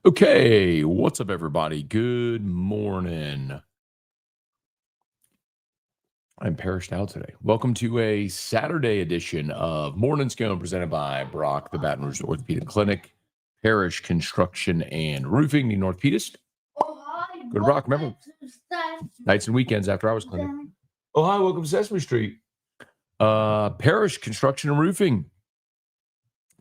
Okay, what's up, everybody? Good morning. I'm perished out today. Welcome to a Saturday edition of Morning Scone presented by Brock, the Baton Rouge Orthopedic Clinic, Parish Construction and Roofing, the North Petist. Go to Brock, remember, nights and weekends after hours clinic. Oh, hi, welcome to Sesame Street. Parish Construction and Roofing.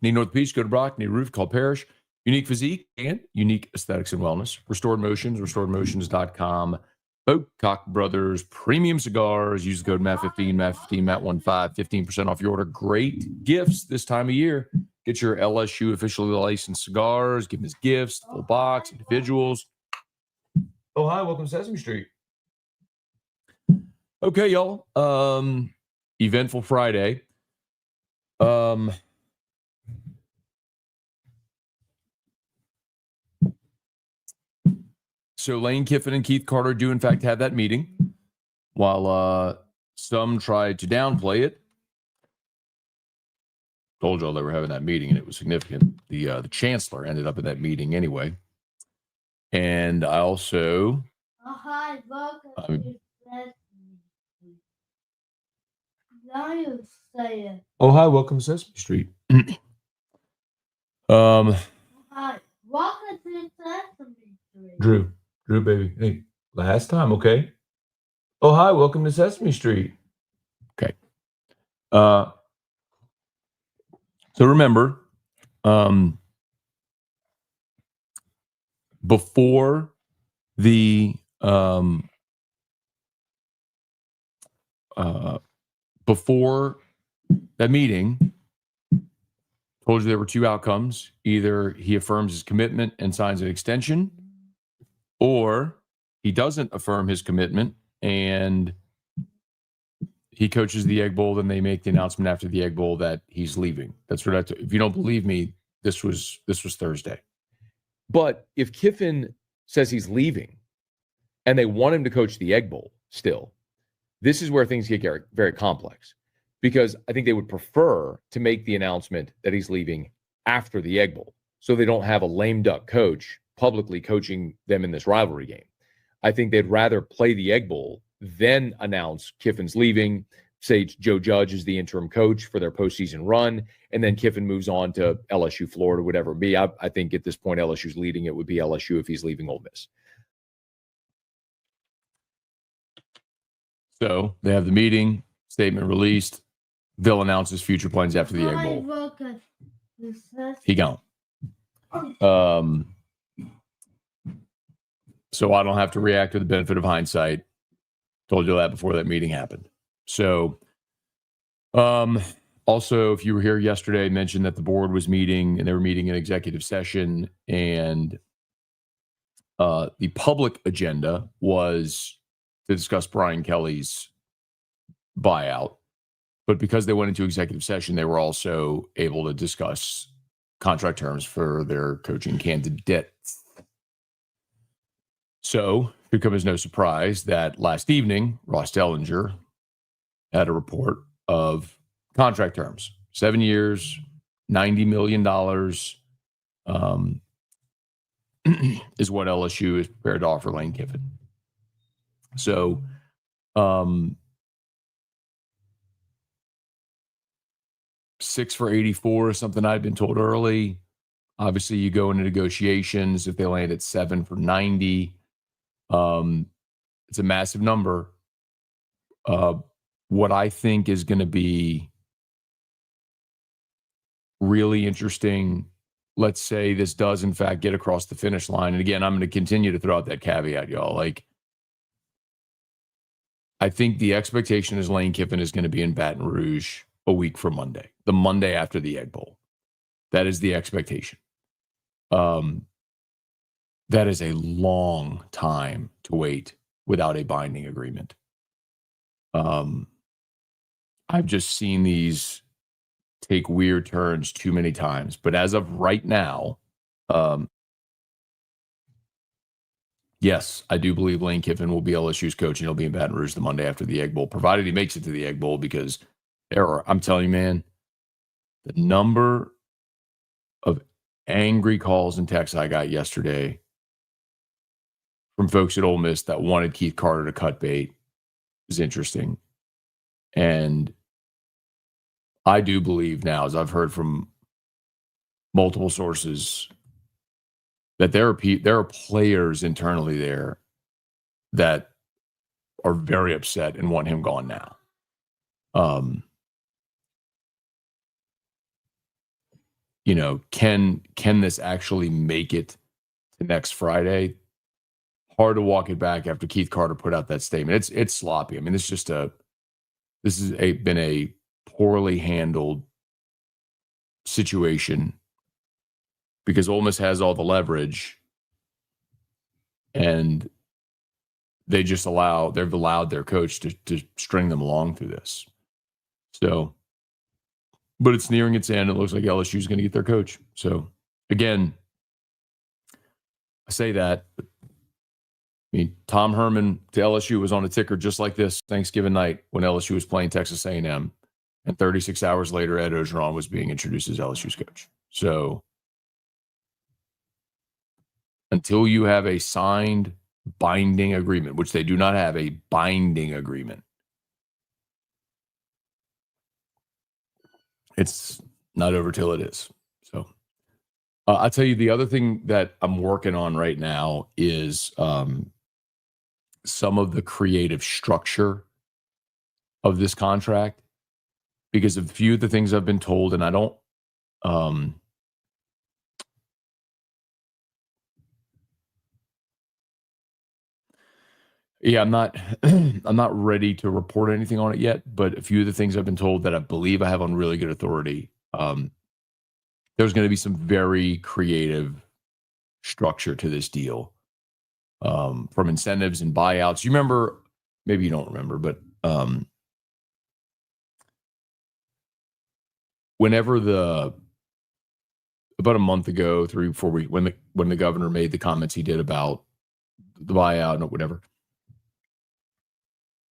Need North Petist, go to Brock. Need a roof, call Parish. Unique physique and unique aesthetics and wellness. Restored Motions, restoredmotions.com. Bocock Brothers Premium Cigars. Use the code MAT15, MAT15, MAT15, 15% off your order. Great gifts this time of year. Get your LSU officially licensed cigars. Give them as gifts, full box, individuals. Oh, hi. Welcome to Sesame Street. Okay, y'all. Eventful Friday. So Lane Kiffin and Keith Carter do, in fact, have that meeting. While some tried to downplay it. Told y'all they were having that meeting, and it was significant. The chancellor ended up in that meeting anyway. And I also... hi, welcome Oh, hi, welcome to Sesame Street. Hi, welcome to Sesame Street. Drew, baby. Hey, last time, okay? Oh, hi, welcome to Sesame Street. Okay. So remember, before the before that meeting, told you there were two outcomes. Either he affirms his commitment and signs an extension, or he doesn't affirm his commitment and he coaches the Egg Bowl. Then they make the announcement after the Egg Bowl that he's leaving. That's what if you don't believe me, this was Thursday. But if Kiffin says he's leaving and they want him to coach the Egg Bowl still, this is where things get very, very complex, because I think they would prefer to make the announcement that he's leaving after the Egg Bowl so they don't have a lame duck coach publicly coaching them in this rivalry game. I think they'd rather play the Egg Bowl, then announce Kiffin's leaving, say Joe Judge is the interim coach for their postseason run, and then Kiffin moves on to LSU, Florida, whatever it be. I think at this point, LSU's leading. It would be LSU if he's leaving Ole Miss. So they have the meeting, statement released. They'll announce his future plans after the Egg Bowl. He gone. So I don't have to react with the benefit of hindsight. Told you that before that meeting happened. So also, if you were here yesterday, I mentioned that the board was meeting and they were meeting in executive session, and the public agenda was to discuss Brian Kelly's buyout. But because they went into executive session, they were also able to discuss contract terms for their coaching candidates. So it comes as no surprise that last evening, Ross Dellinger had a report of contract terms. 7 years, $90 million is what LSU is prepared to offer Lane Kiffin. So 6 for 84 is something I'd been told early. Obviously, you go into negotiations. If they land at 7 for 90, it's a massive number. What I think is going to be really interesting, let's say this does, in fact, get across the finish line. And again, I'm going to continue to throw out that caveat, y'all. Like, I think the expectation is Lane Kiffin is going to be in Baton Rouge a week from Monday, the Monday after the Egg Bowl. That is the expectation. That is a long time to wait without a binding agreement. I've just seen these take weird turns too many times. But as of right now, yes, I do believe Lane Kiffin will be LSU's coach, and he'll be in Baton Rouge the Monday after the Egg Bowl, provided he makes it to the Egg Bowl, because I'm telling you, man, the number of angry calls and texts I got yesterday from folks at Ole Miss that wanted Keith Carter to cut bait is interesting. And I do believe now, as I've heard from multiple sources, that there are players internally there that are very upset and want him gone now. Can this actually make it to next Friday? Hard to walk it back after Keith Carter put out that statement. It's sloppy. I mean, this has been a poorly handled situation because Ole Miss has all the leverage, and they've allowed their coach to string them along through this. So, but it's nearing its end. It looks like LSU is going to get their coach. So, again, I say that. I mean, Tom Herman to LSU was on a ticker just like this Thanksgiving night when LSU was playing Texas A&M, and 36 hours later, Ed Ogeron was being introduced as LSU's coach. So, until you have a signed binding agreement, which they do not have a binding agreement, it's not over till it is. So, I'll tell you the other thing that I'm working on right now is some of the creative structure of this contract, because a few of the things I've been told, and I don't, I'm not, I'm not ready to report anything on it yet, but a few of the things I've been told that I believe I have on really good authority, there's going to be some very creative structure to this deal, from incentives and buyouts. You remember, maybe you don't remember, but about a month ago, 3-4 weeks, when the governor made the comments he did about the buyout and whatever,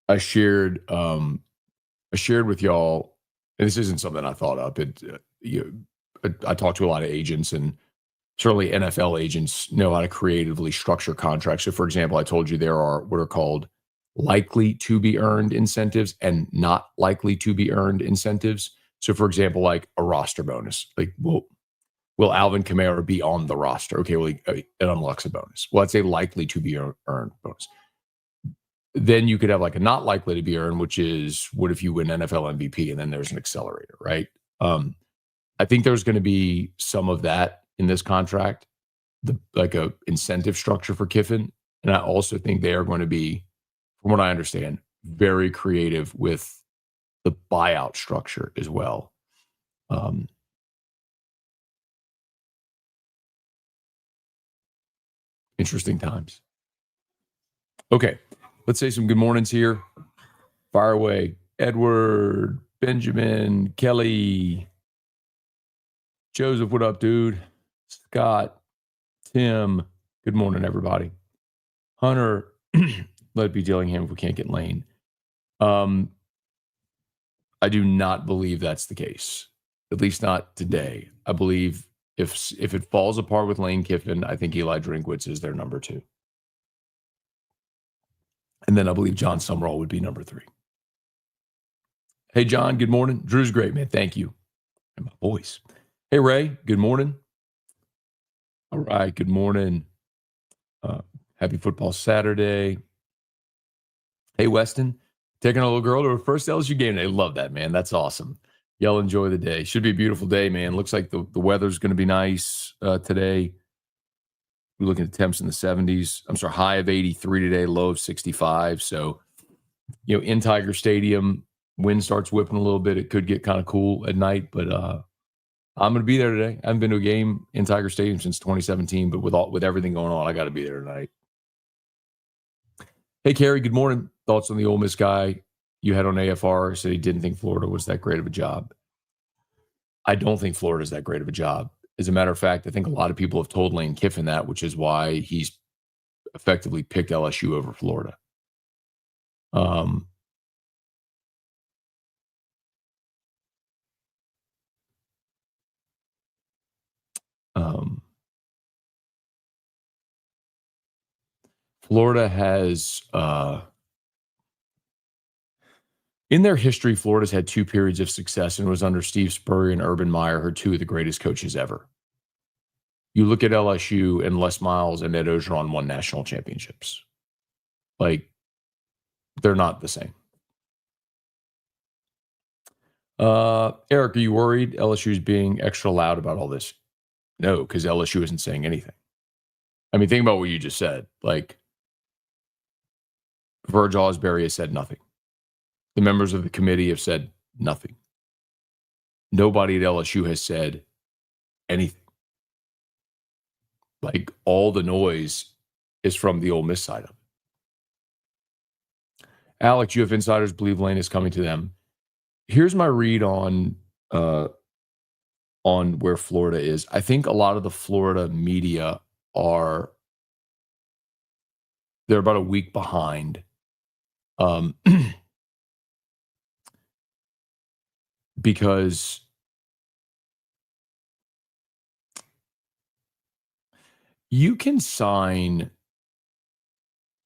I shared with y'all, and this isn't something I thought up. I talked to a lot of agents, and certainly NFL agents know how to creatively structure contracts. So, for example, I told you there are what are called likely to be earned incentives and not likely to be earned incentives. So, for example, like a roster bonus, like will Alvin Kamara be on the roster? Okay, well, it unlocks a bonus. Well, that's a likely to be earned bonus. Then you could have like a not likely to be earned, which is what if you win NFL MVP, and then there's an accelerator, right? I think there's going to be some of that in this contract, like a incentive structure for Kiffin. And I also think they are going to be, from what I understand, very creative with the buyout structure as well. Interesting times. Okay, let's say some good mornings here. Fire away. Edward, Benjamin, Kelly, Joseph, what up, dude? Scott, Tim, good morning, everybody. Hunter, let it be Dillingham if we can't get Lane. I do not believe that's the case, at least not today. I believe if it falls apart with Lane Kiffin, I think Eli Drinkwitz is their number 2. And then I believe John Summerall would be number 3. Hey, John, good morning. Drew's great, man. Thank you. And my voice. Hey, Ray, good morning. All right, good morning. Happy football Saturday. Hey, Weston, taking a little girl to her first LSU game today. Love that, man. That's awesome. Y'all enjoy the day. Should be a beautiful day, man. Looks like the weather's going to be nice today. We're looking at temps in the 70s. I'm sorry, high of 83 today, low of 65. So, in Tiger Stadium, wind starts whipping a little bit. It could get kind of cool at night, but I'm going to be there today. I haven't been to a game in Tiger Stadium since 2017, but with everything going on, I got to be there tonight. Hey, Carrie, good morning. Thoughts on the Ole Miss guy you had on AFR? Said he didn't think Florida was that great of a job. I don't think Florida is that great of a job. As a matter of fact, I think a lot of people have told Lane Kiffin that, which is why he's effectively picked LSU over Florida. Florida has, in their history, Florida's had 2 periods of success, and it was under Steve Spurrier and Urban Meyer, who are 2 of the greatest coaches ever. You look at LSU, and Les Miles and Ed Ogeron won national championships. Like, they're not the same. Eric, are you worried LSU's being extra loud about all this? No, because LSU isn't saying anything. I mean, think about what you just said. Like, Virgil Osbury has said nothing. The members of the committee have said nothing. Nobody at LSU has said anything. Like, all the noise is from the Ole Miss side of it. Alex, you have insiders believe Lane is coming to them. Here's my read on where Florida is. I think a lot of the Florida media they're about a week behind. Because you can sign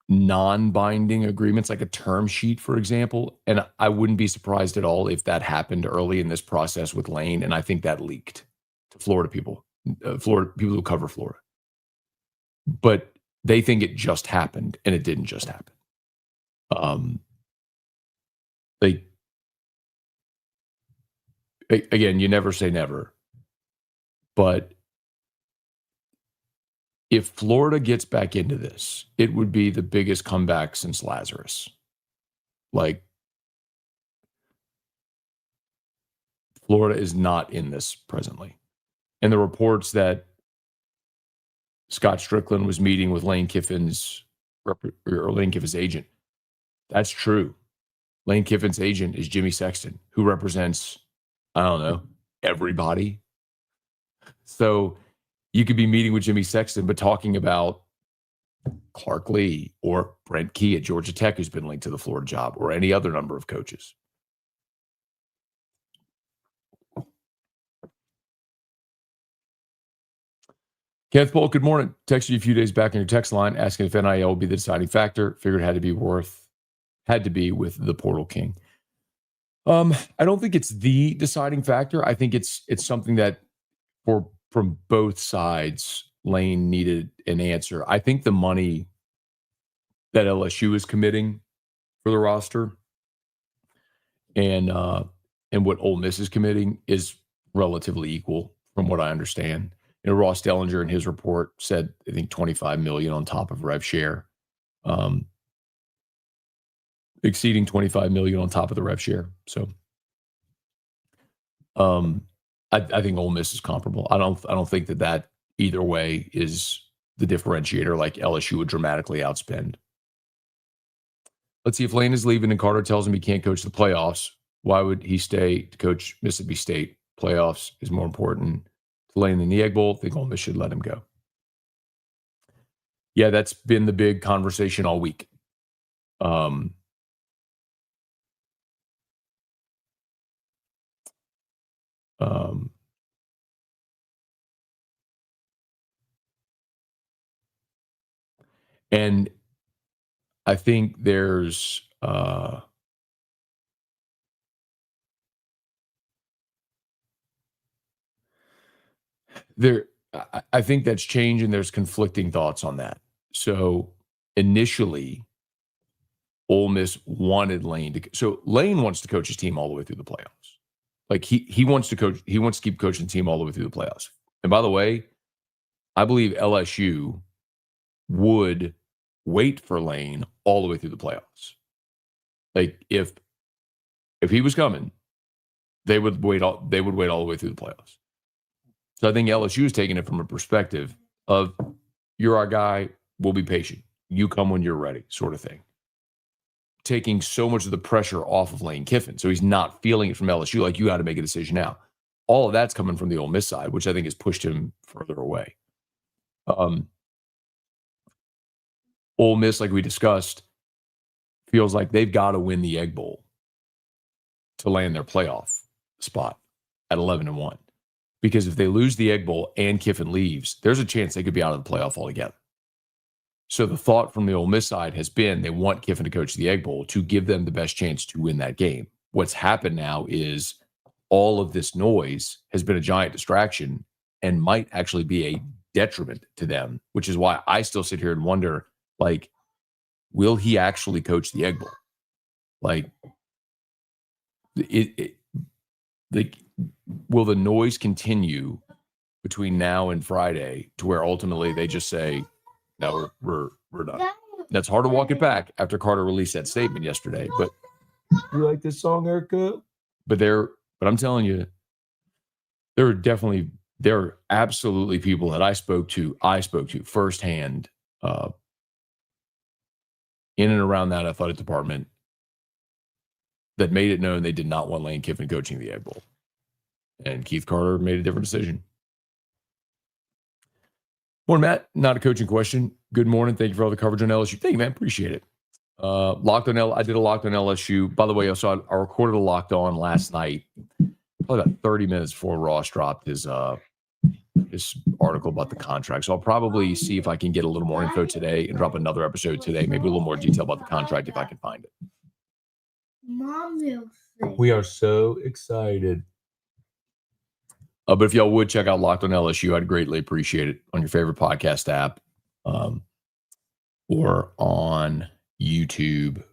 non-binding agreements, like a term sheet, for example, and I wouldn't be surprised at all if that happened early in this process with Lane, and I think that leaked to Florida people who cover Florida. But they think it just happened, and it didn't just happen. Again, you never say never, but if Florida gets back into this, it would be the biggest comeback since Lazarus. Like, Florida is not in this presently. And the reports that Scott Strickland was meeting with Lane Kiffin's agent, that's true. Lane Kiffin's agent is Jimmy Sexton, who represents, I don't know, everybody. So you could be meeting with Jimmy Sexton, but talking about Clark Lee or Brent Key at Georgia Tech, who's been linked to the Florida job, or any other number of coaches. Kenneth Paul, good morning. Texted you a few days back in your text line asking if NIL would be the deciding factor. Figured it had to be with the Portal King. I don't think it's the deciding factor. I think it's something that from both sides, Lane needed an answer. I think the money that LSU is committing for the roster and what Ole Miss is committing is relatively equal, from what I understand. Ross Dellinger in his report said, I think, $25 million on top of rev share, exceeding $25 million on top of the rev share. So, I think Ole Miss is comparable. I don't think that either way is the differentiator. Like LSU would dramatically outspend. Let's see, if Lane is leaving and Carter tells him he can't coach the playoffs, why would he stay to coach Mississippi State? Playoffs is more important to Lane than the Egg Bowl. I think Ole Miss should let him go. Yeah, that's been the big conversation all week. And I think there's I think that's changed, and there's conflicting thoughts on that. So initially, Ole Miss wanted Lane to. So Lane wants to coach his team all the way through the playoffs. Like he wants to coach. He wants to keep coaching the team all the way through the playoffs. And by the way, I believe LSU would wait for Lane all the way through the playoffs. Like if he was coming, they would wait all the way through the playoffs. So I think LSU is taking it from a perspective of, you're our guy, we'll be patient. You come when you're ready, sort of thing. Taking so much of the pressure off of Lane Kiffin. So he's not feeling it from LSU, like, you got to make a decision now. All of that's coming from the Ole Miss side, which I think has pushed him further away. Ole Miss, like we discussed, feels like they've got to win the Egg Bowl to land their playoff spot at 11-1. Because if they lose the Egg Bowl and Kiffin leaves, there's a chance they could be out of the playoff altogether. So the thought from the Ole Miss side has been they want Kiffin to coach the Egg Bowl to give them the best chance to win that game. What's happened now is all of this noise has been a giant distraction and might actually be a detriment to them, which is why I still sit here and wonder, like, will he actually coach the Egg Bowl? Like, will the noise continue between now and Friday to where ultimately they just say, no, we're done. That's hard to walk it back after Carter released that statement yesterday. But you like this song, Erica? But I'm telling you, there are absolutely people that I spoke to firsthand in and around that athletic department that made it known they did not want Lane Kiffin coaching the Egg Bowl. And Keith Carter made a different decision. Morning, Matt. Not a coaching question. Good morning. Thank you for all the coverage on LSU. Thank you, man. Appreciate it. I did a Locked On LSU. By the way, I recorded a Locked On last night, probably about 30 minutes before Ross dropped his article about the contract. So I'll probably see if I can get a little more info today and drop another episode today, maybe a little more detail about the contract if I can find it. Mom will say. We are so excited. But if y'all would check out Locked On LSU, I'd greatly appreciate it on your favorite podcast app or on YouTube.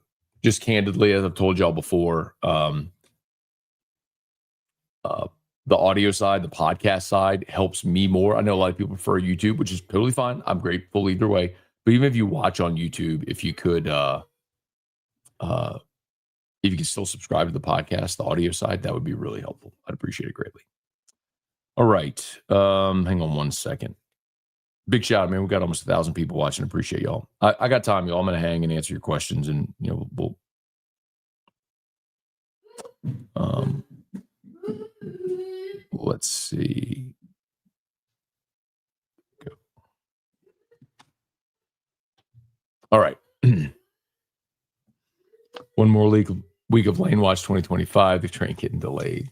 Just candidly, as I've told y'all before, the audio side, the podcast side helps me more. I know a lot of people prefer YouTube, which is totally fine. I'm grateful either way. But even if you watch on YouTube, if you could still subscribe to the podcast, the audio side, that would be really helpful. I'd appreciate it greatly. All right. Hang on one second. Big shout out, man. We got almost 1,000 people watching. Appreciate y'all. I got time, y'all. I'm going to hang and answer your questions, and we'll let's see. Go. All right. One more week of Lane Watch 2025. The train getting delayed.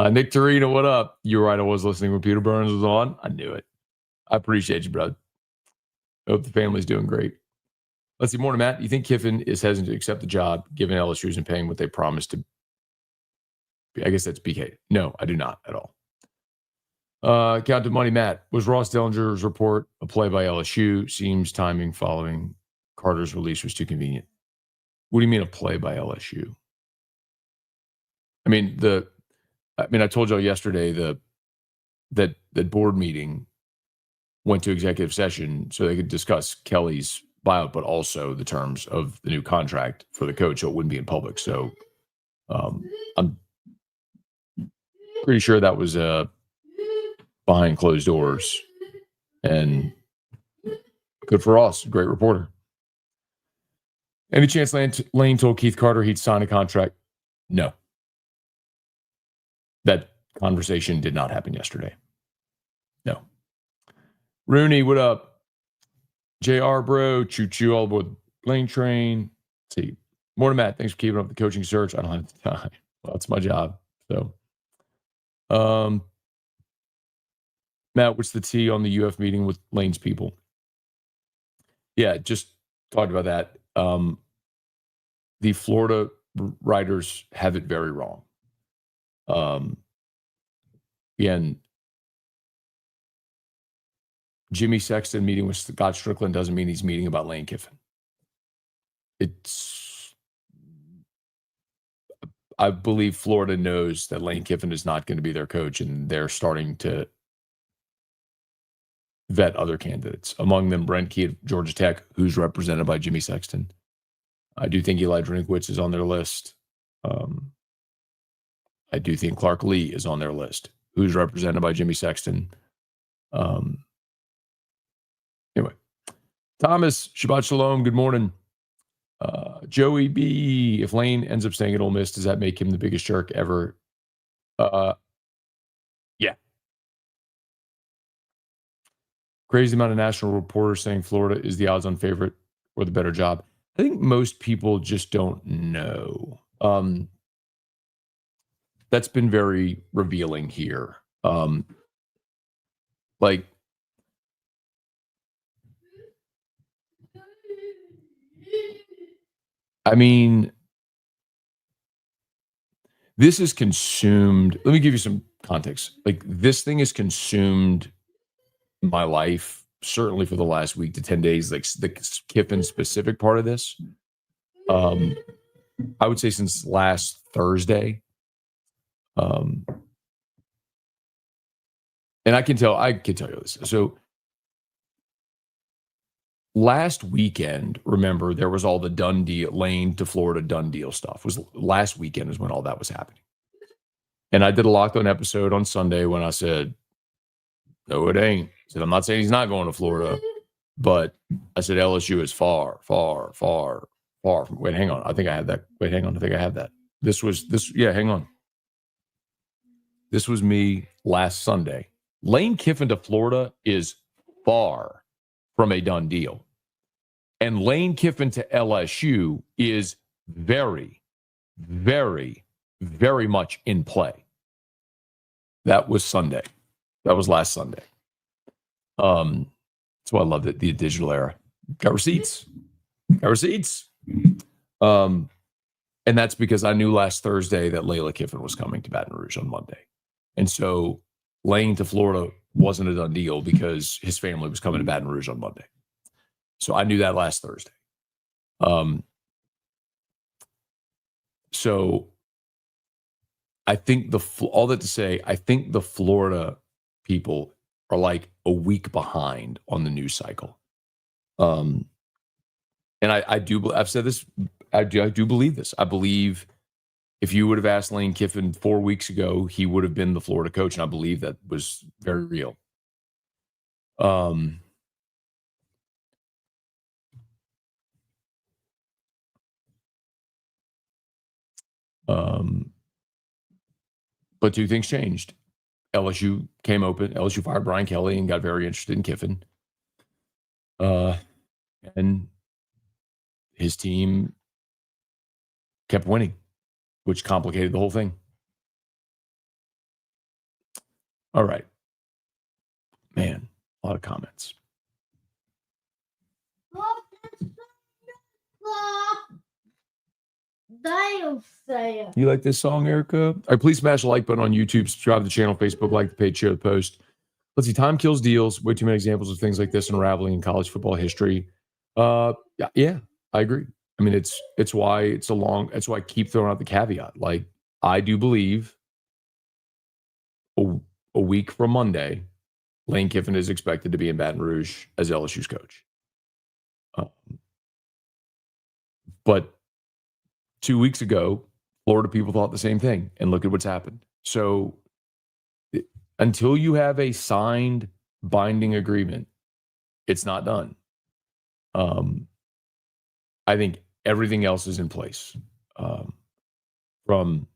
Nick Torino, what up? You're right. I was listening when Peter Burns was on. I knew it. I appreciate you, brother. I hope the family's doing great. Let's see. Morning, Matt. You think Kiffin is hesitant to accept the job given LSU isn't paying what they promised to? I guess that's BK. No, I do not at all. Count to money, Matt. Was Ross Dellinger's report a play by LSU? Seems timing following Carter's release was too convenient. What do you mean a play by LSU? I told y'all yesterday that board meeting went to executive session so they could discuss Kelly's buyout, but also the terms of the new contract for the coach, so it wouldn't be in public. So I'm pretty sure that was behind closed doors, and good for us. Great reporter. Any chance Lane told Keith Carter he'd sign a contract? No. That conversation did not happen yesterday. No. Rooney, what up? JR, bro. Choo-choo all aboard the Lane train. Let's see. Morning, Matt. Thanks for keeping up the coaching search. I don't have the time. Well, it's my job. So, Matt, what's the tea on the UF meeting with Lane's people? Yeah, just talked about that. The Florida writers have it very wrong. Again, Jimmy Sexton meeting with Scott Strickland doesn't mean he's meeting about Lane Kiffin. I believe Florida knows that Lane Kiffin is not going to be their coach, and they're starting to vet other candidates. Among them, Brent Key of Georgia Tech, who's represented by Jimmy Sexton. I do think Eli Drinkwitz is on their list. I do think Clark Lee is on their list, who's represented by Jimmy Sexton. Anyway, Thomas, Shabbat Shalom, good morning. Joey B, if Lane ends up staying at Ole Miss, does that make him the biggest jerk ever? Yeah. Crazy amount of national reporters saying Florida is the odds-on favorite or the better job. I think most people just don't know. That's been very revealing here. I mean, this is consumed. Let me give you some context. Like, this thing has consumed my life, certainly for the last week to 10 days, like the Kiffin specific part of this. I would say since last Thursday. And I can tell you this. So last weekend, remember, there was all the done deal, Lane to Florida done deal stuff. Was last weekend is when all that was happening. And I did a Locked On episode on Sunday when I said, no, it ain't. I said, I'm not saying he's not going to Florida, but I said LSU is far, far, far, far from. Wait, hang on. I think I had that. Wait, hang on. I think I have that. Yeah, hang on. This was me last Sunday. Lane Kiffin to Florida is far from a done deal. And Lane Kiffin to LSU is very, very, very much in play. That was Sunday. That was last Sunday. That's why I love the digital era. Got receipts. And that's because I knew last Thursday that Layla Kiffin was coming to Baton Rouge on Monday. And so Lane to Florida wasn't a done deal because his family was coming to Baton Rouge on Monday. So I knew that last Thursday. So I think all that to say, I think the Florida people are like a week behind on the news cycle. And I've said this, I do believe this. I believe if you would have asked Lane Kiffin 4 weeks ago, he would have been the Florida coach. And I believe that was very real. But two things changed. LSU came open. LSU fired Brian Kelly and got very interested in Kiffin. And his team kept winning, which complicated the whole thing. All right. Man, a lot of comments. You like this song, Erica? All right, please smash the like button on YouTube, subscribe to the channel, Facebook, like the page, share the post. Let's see, time kills deals. Way too many examples of things like this unraveling in college football history. Yeah, I agree. I mean, it's why I keep throwing out the caveat. Like, I do believe a week from Monday, Lane Kiffin is expected to be in Baton Rouge as LSU's coach. But 2 weeks ago, Florida people thought the same thing, and look at what's happened. So until you have a signed binding agreement, it's not done. I think everything else is in place, from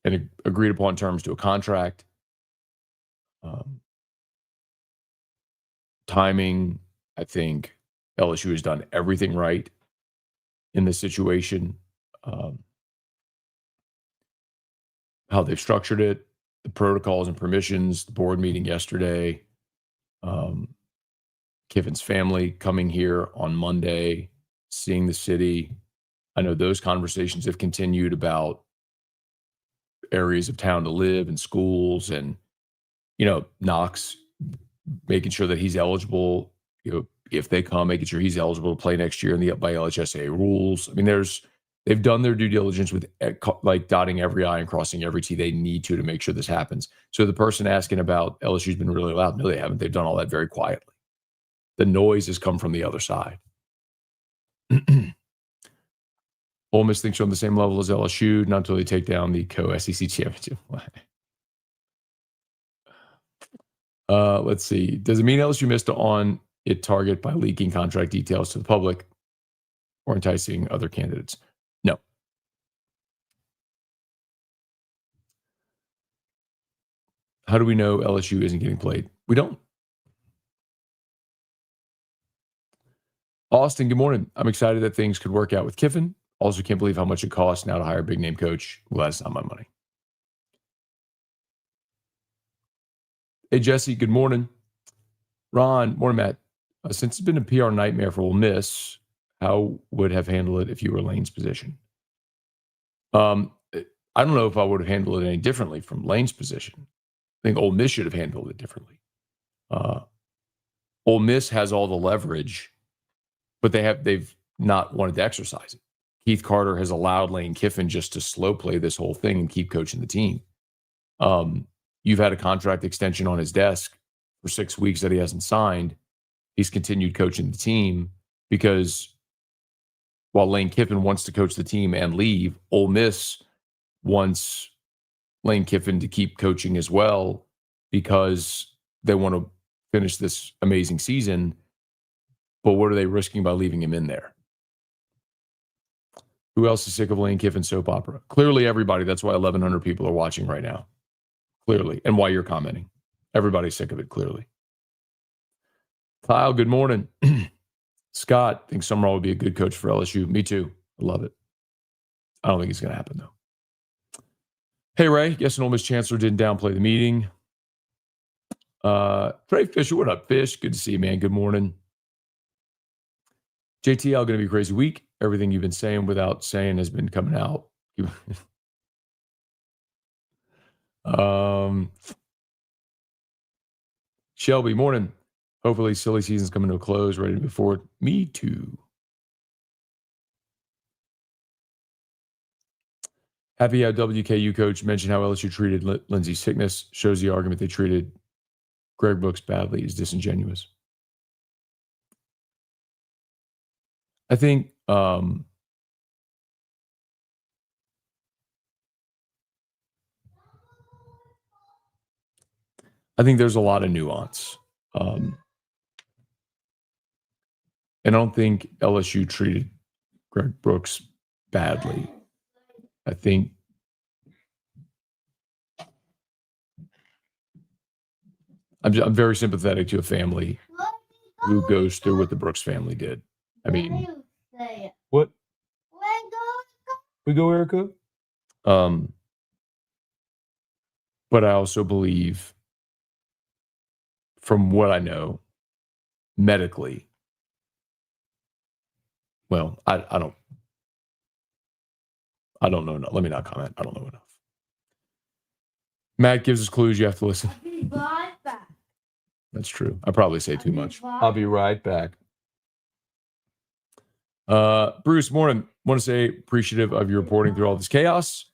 an agreed upon terms to a contract, timing. I think LSU has done everything right in this situation. How they've structured it, the protocols and permissions, the board meeting yesterday, Kiffin's family coming here on Monday, seeing the city. I know those conversations have continued about areas of town to live and schools and, Knox making sure that he's eligible, if they come, making sure he's eligible to play next year by LHSA rules. I mean, they've done their due diligence with like dotting every I and crossing every T they need to make sure this happens. So the person asking about LSU's been really loud. No, they haven't. They've done all that very quietly. The noise has come from the other side. Ole Miss thinks you're on the same level as LSU, not until they take down the co-SEC championship. Let's see. Does it mean LSU missed on it target by leaking contract details to the public or enticing other candidates? No. How do we know LSU isn't getting played? We don't. Austin, good morning. I'm excited that things could work out with Kiffin. Also, can't believe how much it costs now to hire a big name coach. Well, that's not my money. Hey, Jesse, good morning. Ron, morning, Matt. Since it's been a PR nightmare for Ole Miss, how would have handled it if you were Lane's position? I don't know if I would have handled it any differently from Lane's position. I think Ole Miss should have handled it differently. Ole Miss has all the leverage, but they've not wanted to exercise it. Keith Carter has allowed Lane Kiffin just to slow play this whole thing and keep coaching the team. You've had a contract extension on his desk for 6 weeks that he hasn't signed. He's continued coaching the team because while Lane Kiffin wants to coach the team and leave, Ole Miss wants Lane Kiffin to keep coaching as well because they want to finish this amazing season. But what are they risking by leaving him in there? Who else is sick of Lane Kiffin's soap opera? Clearly everybody. That's why 1,100 people are watching right now. Clearly. And why you're commenting. Everybody's sick of it, clearly. Kyle, good morning. Scott thinks Summerall would be a good coach for LSU. Me too. I love it. I don't think it's going to happen, though. Hey, Ray. Yes, an Ole Miss chancellor didn't downplay the meeting. Trey Fisher, what up, Fish? Good to see you, man. Good morning. JTL, going to be a crazy week. Everything you've been saying without saying has been coming out. Shelby, morning. Hopefully silly season's coming to a close, ready to move forward. Me too. Happy how WKU coach mentioned how LSU treated Lindsey's sickness. Shows the argument they treated Greg Brooks badly is disingenuous. I think there's a lot of nuance. And I don't think LSU treated Greg Brooks badly. I think I'm very sympathetic to a family who goes through what the Brooks family did. I mean, what? We go, Erica? But I also believe, from what I know, medically, well, I don't know enough. Let me not comment. I don't know enough. Matt gives us clues. You have to listen. I'll be right back. That's true. I probably say too much. I'll be right back. Bruce, morning. Want to say appreciative of your reporting through all this chaos.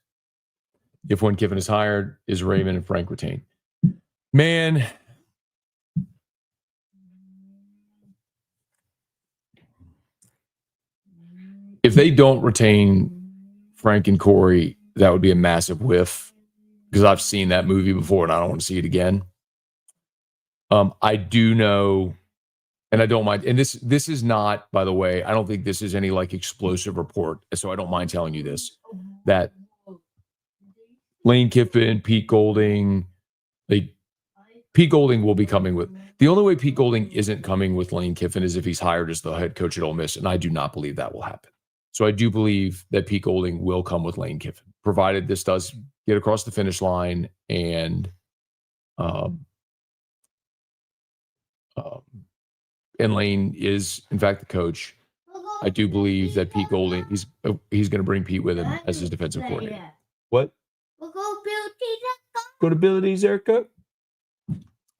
If when Kiffin is hired, is Raymond and Frank retained? Man, if they don't retain Frank and Corey, that would be a massive whiff because I've seen that movie before and I don't want to see it again. I do know, and I don't mind, and this is not, by the way, I don't think this is any like explosive report, so I don't mind telling you this, that Lane Kiffin, Pete Golding will be coming with, the only way Pete Golding isn't coming with Lane Kiffin is if he's hired as the head coach at Ole Miss, and I do not believe that will happen. So I do believe that Pete Golding will come with Lane Kiffin, provided this does get across the finish line and Lane is, in fact, the coach. I do believe that Pete Golding, he's going to bring Pete with him as his defensive coordinator. What? We'll go to Billy D's haircut.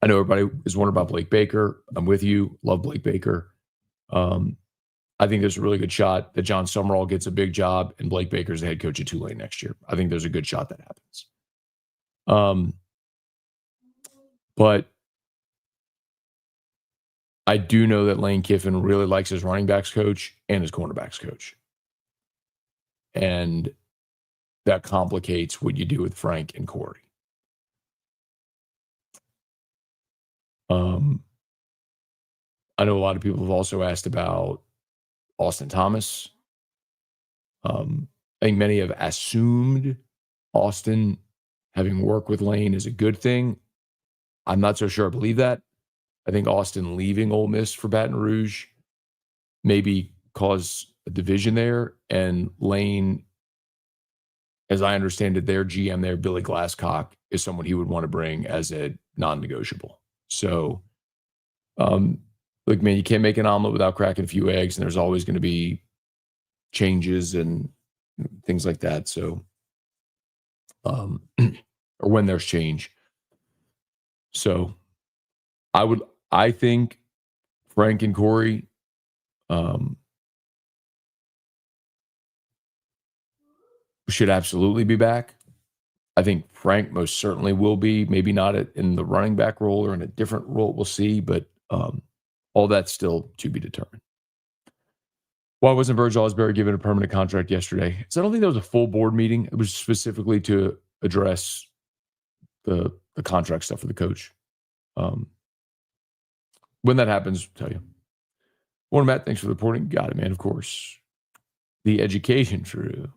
I know everybody is wondering about Blake Baker. I'm with you. Love Blake Baker. I think there's a really good shot that John Summerall gets a big job and Blake Baker's the head coach at Tulane next year. I think there's a good shot that happens. But I do know that Lane Kiffin really likes his running backs coach and his cornerbacks coach. And that complicates what you do with Frank and Corey. I know a lot of people have also asked about Austin Thomas. I think many have assumed Austin having worked with Lane is a good thing. I'm not so sure I believe that. I think Austin leaving Ole Miss for Baton Rouge maybe cause a division there. And Lane, as I understand it, their GM there, Billy Glasscock, is someone he would want to bring as a non-negotiable. So look, man, you can't make an omelet without cracking a few eggs, and there's always going to be changes and things like that. So, or when there's change. So, I think Frank and Corey, should absolutely be back. I think Frank most certainly will be, maybe not in the running back role or in a different role. We'll see, but all that's still to be determined. Why wasn't Virgil Osbury given a permanent contract yesterday? So I don't think that was a full board meeting. It was specifically to address the contract stuff for the coach. When that happens, I'll tell you. Morning, Matt. Thanks for the reporting. Got it, man. Of course. The education true.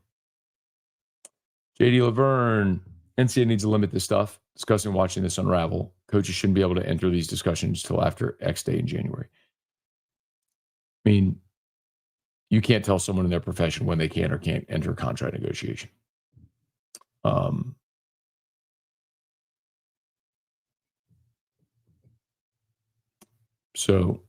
JD Laverne. NCAA needs to limit this stuff. Discussing watching this unravel. Coaches shouldn't be able to enter these discussions till after X day in January. I mean, you can't tell someone in their profession when they can or can't enter a contract negotiation. So,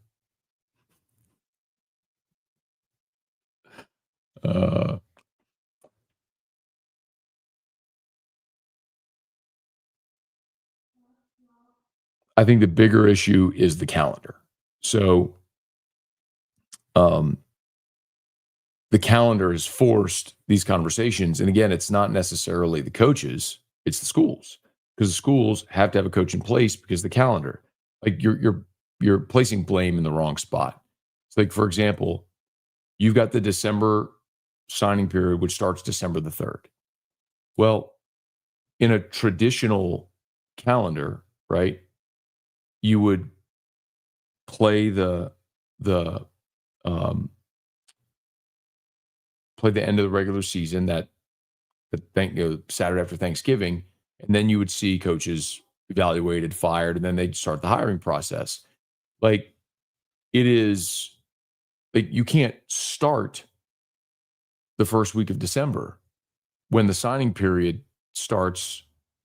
I think the bigger issue is the calendar. So, the calendar has forced these conversations. And again, it's not necessarily the coaches, it's the schools. Because the schools have to have a coach in place because the calendar. Like you're placing blame in the wrong spot. So like, for example, you've got the December signing period, which starts December the 3rd. Well, in a traditional calendar, right, you would play the end of the regular season, Saturday after Thanksgiving, and then you would see coaches evaluated, fired, and then they'd start the hiring process. Like, it is like you can't start the first week of December when the signing period starts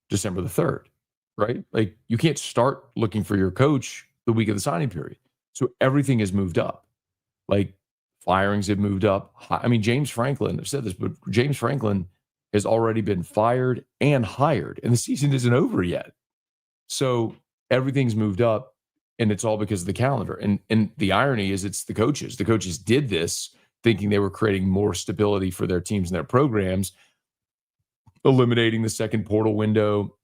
December the 3rd, right? Like, you can't start looking for your coach the week of the signing period. So everything has moved up. Like, firings have moved up. I mean, James Franklin, I've said this, but James Franklin has already been fired and hired, and the season isn't over yet. So everything's moved up, and it's all because of the calendar. And the irony is it's the coaches. The coaches did this thinking they were creating more stability for their teams and their programs, eliminating the second portal window,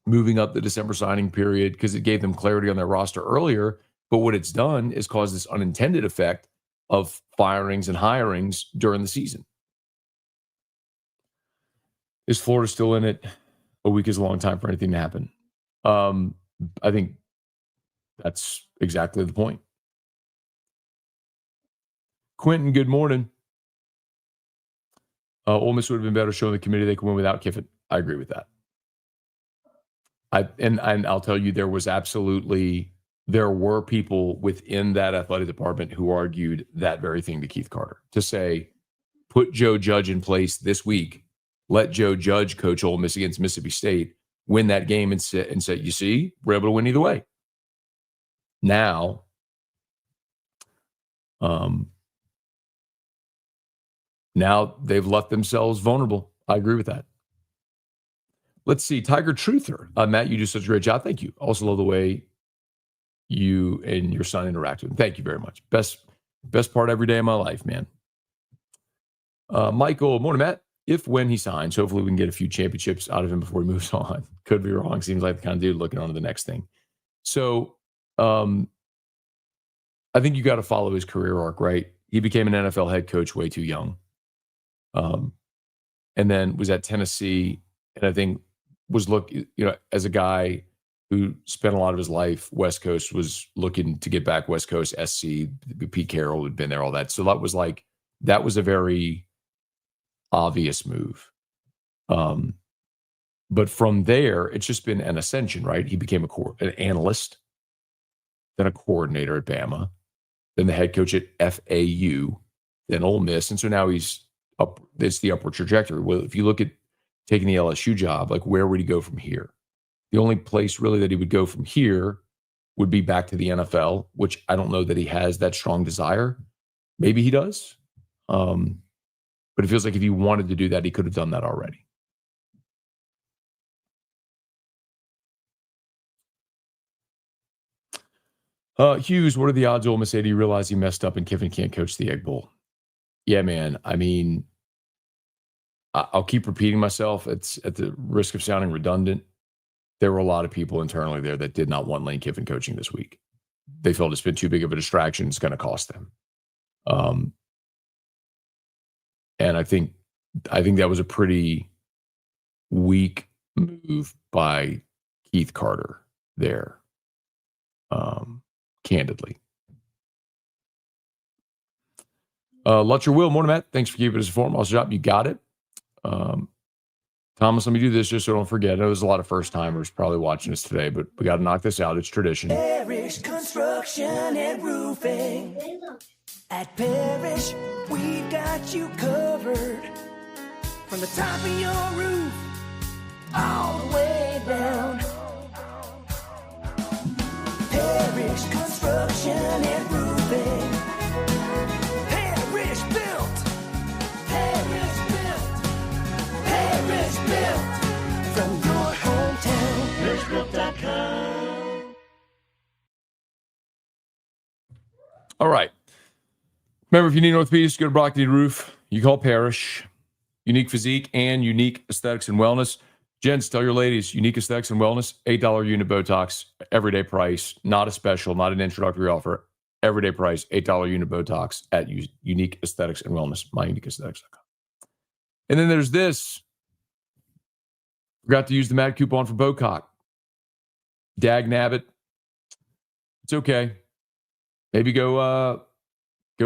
moving up the December signing period because it gave them clarity on their roster earlier. But what it's done is cause this unintended effect of firings and hirings during the season. Is Florida still in it? A week is a long time for anything to happen. I think that's exactly the point. Quentin, good morning. Ole Miss would have been better showing the committee they could win without Kiffin. I agree with that. And I'll tell you, there were people within that athletic department who argued that very thing to Keith Carter, to say, put Joe Judge in place this week, let Joe Judge coach Ole Miss against Mississippi State, win that game, and say, you see, we're able to win either way. Now, now they've left themselves vulnerable. I agree with that. Let's see. Tiger Truther. Matt, you do such a great job. Thank you. Also love the way you and your son interact with him. Thank you very much. Best part every day of my life, man. Michael, morning, Matt. When he signs, hopefully we can get a few championships out of him before he moves on. Could be wrong. Seems like the kind of dude looking on to the next thing. So I think you got to follow his career arc, right? He became an NFL head coach way too young. And then was at Tennessee, and I think as a guy who spent a lot of his life West Coast, was looking to get back West Coast. SC, Pete Carroll had been there, all that. So that was a very obvious move. But from there, it's just been an ascension, right? He became an analyst, then a coordinator at Bama, then the head coach at FAU, then Ole Miss. And so now he's up. It's the upward trajectory. Well, if you look at taking the LSU job, like, where would he go from here? The only place really that he would go from here would be back to the NFL, which I don't know that he has that strong desire. Maybe he does. But it feels like if he wanted to do that, he could have done that already. Hughes, what are the odds Ole Miss AD realize he messed up and Kiffin can't coach the Egg Bowl? Yeah, man. I mean, I'll keep repeating myself. It's at the risk of sounding redundant. There were a lot of people internally there that did not want Lane Kiffin coaching this week. They felt it's been too big of a distraction. It's going to cost them. And I think that was a pretty weak move by Keith Carter there. Candidly. Lutcher Will, morning, Matt. Thanks for keeping us informed. Awesome job. You got it. Thomas, let me do this just so I don't forget. I know there's a lot of first timers probably watching us today, but we got to knock this out. It's tradition. Parish Construction and Roofing. At Parish, we've got you covered. From the top of your roof, all the way down. Parish Construction and Roofing. Parish built. Parish built. Parish built. From your hometown. ParishBuilt.com. All right. Remember, if you need an orthopedist, go to Brockton Roof. You call Parish. Unique physique and unique aesthetics and wellness. Gents, tell your ladies, unique aesthetics and wellness, $8 unit Botox, everyday price, not a special, not an introductory offer, everyday price, $8 unit Botox at Unique Aesthetics and Wellness, myuniqueaesthetics.com. And then there's this. Forgot to use the MAD coupon for Bocock. Dag nabbit. It's okay. Maybe go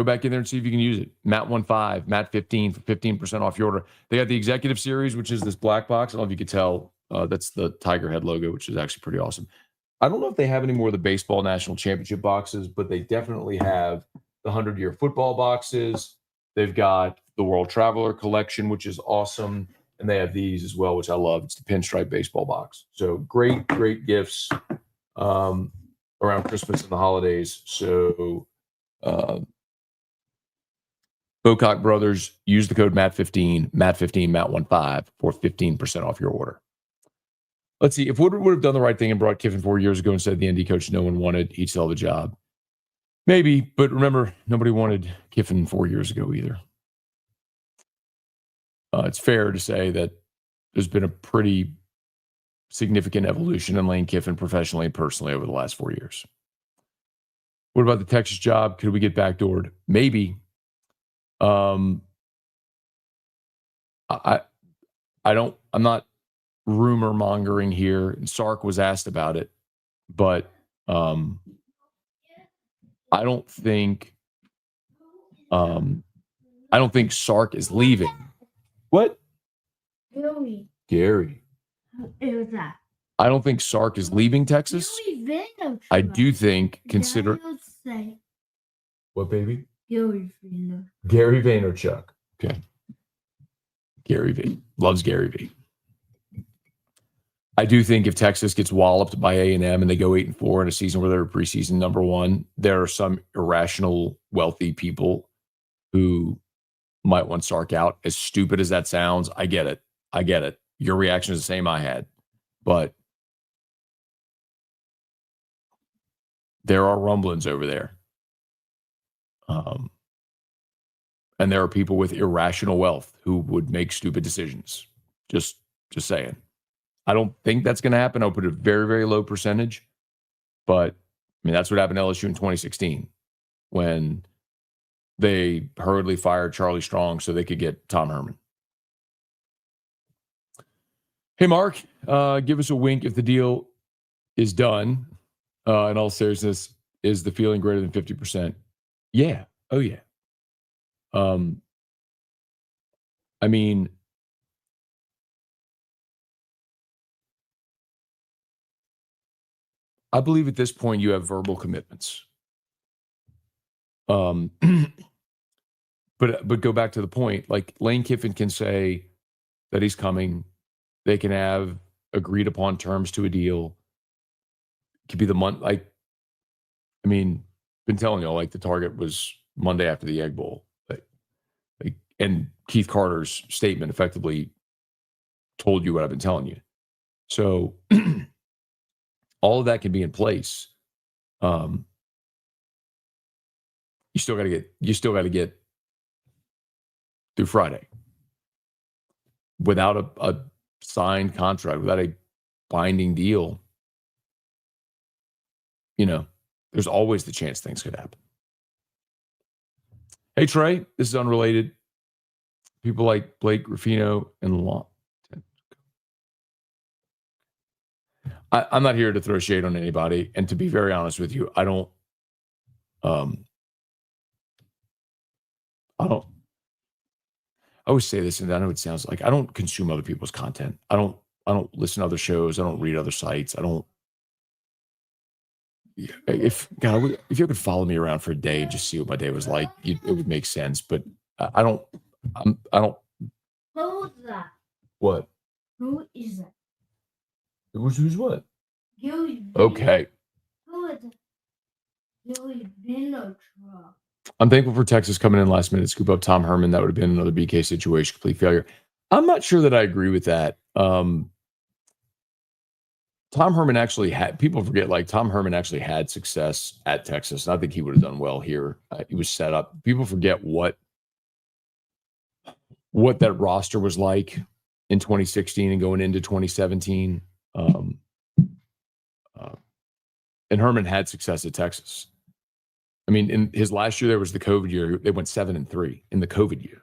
back in there and see if you can use it. Matt15, Matt15 for 15% off your order. They got the Executive Series, which is this black box. I don't know if you could tell. That's the Tiger Head logo, which is actually pretty awesome. I don't know if they have any more of the baseball national championship boxes, but they definitely have the 100-year football boxes. They've got the World Traveler collection, which is awesome. And they have these as well, which I love. It's the pinstripe baseball box. So great, great gifts around Christmas and the holidays. So Bocock Brothers, use the code MAT15, MAT15, MAT15 for 15% off your order. Let's see. If Woodward would have done the right thing and brought Kiffin 4 years ago and said the ND coach no one wanted, he'd still have the job. Maybe, but remember, nobody wanted Kiffin 4 years ago either. It's fair to say that there's been a pretty significant evolution in Lane Kiffin professionally and personally over the last 4 years. What about the Texas job? Could we get backdoored? Maybe. I'm not rumor mongering here. Sark was asked about it, but I don't think Sark is leaving. What? Gary. It was that. I don't think Sark is leaving Texas. I do think consider. What, baby? Gary Vaynerchuk. Gary Vaynerchuk. Okay. Gary V. Loves Gary V. I do think if Texas gets walloped by A&M and they go 8-4 in a season where they're preseason number one, there are some irrational, wealthy people who might want Sark out. As stupid as that sounds, I get it. Your reaction is the same I had. But there are rumblings over there. And there are people with irrational wealth who would make stupid decisions. Just saying. I don't think that's going to happen. I'll put a very, very low percentage. But, I mean, that's what happened to LSU in 2016 when they hurriedly fired Charlie Strong so they could get Tom Herman. Hey, Mark, give us a wink if the deal is done. In all seriousness, is the feeling greater than 50%? Yeah. Oh, yeah. I mean, I believe at this point you have verbal commitments. But go back to the point. Like Lane Kiffin can say that he's coming. They can have agreed upon terms to a deal. It could be the month. Like I mean, been telling y'all, like, the target was Monday after the Egg Bowl. And Keith Carter's statement effectively told you what I've been telling you. So all of that can be in place. You still got to get through Friday without a signed contract, without a binding deal. There's always the chance things could happen. Hey, Trey, this is unrelated. People like Blake Ruffino and Law. I'm not here to throw shade on anybody. And to be very honest with you, I always say this, and I know it sounds like I don't consume other people's content. I don't listen to other shows. I don't read other sites. If you could follow me around for a day and just see what my day was like, it would make sense. But I don't. Who's that? What? Who is that? Who's what? Gilly. Okay. Who is it? Gilly Truck. I'm thankful for Texas coming in last minute, scoop up Tom Herman. That would have been another BK situation, complete failure. I'm not sure that I agree with that. Tom Herman actually people forget, like, Tom Herman actually had success at Texas. And I think he would have done well here. He was set up. People forget what that roster was like in 2016 and going into 2017. And Herman had success at Texas. I mean, in his last year, there was the COVID year. They went 7-3 in the COVID year.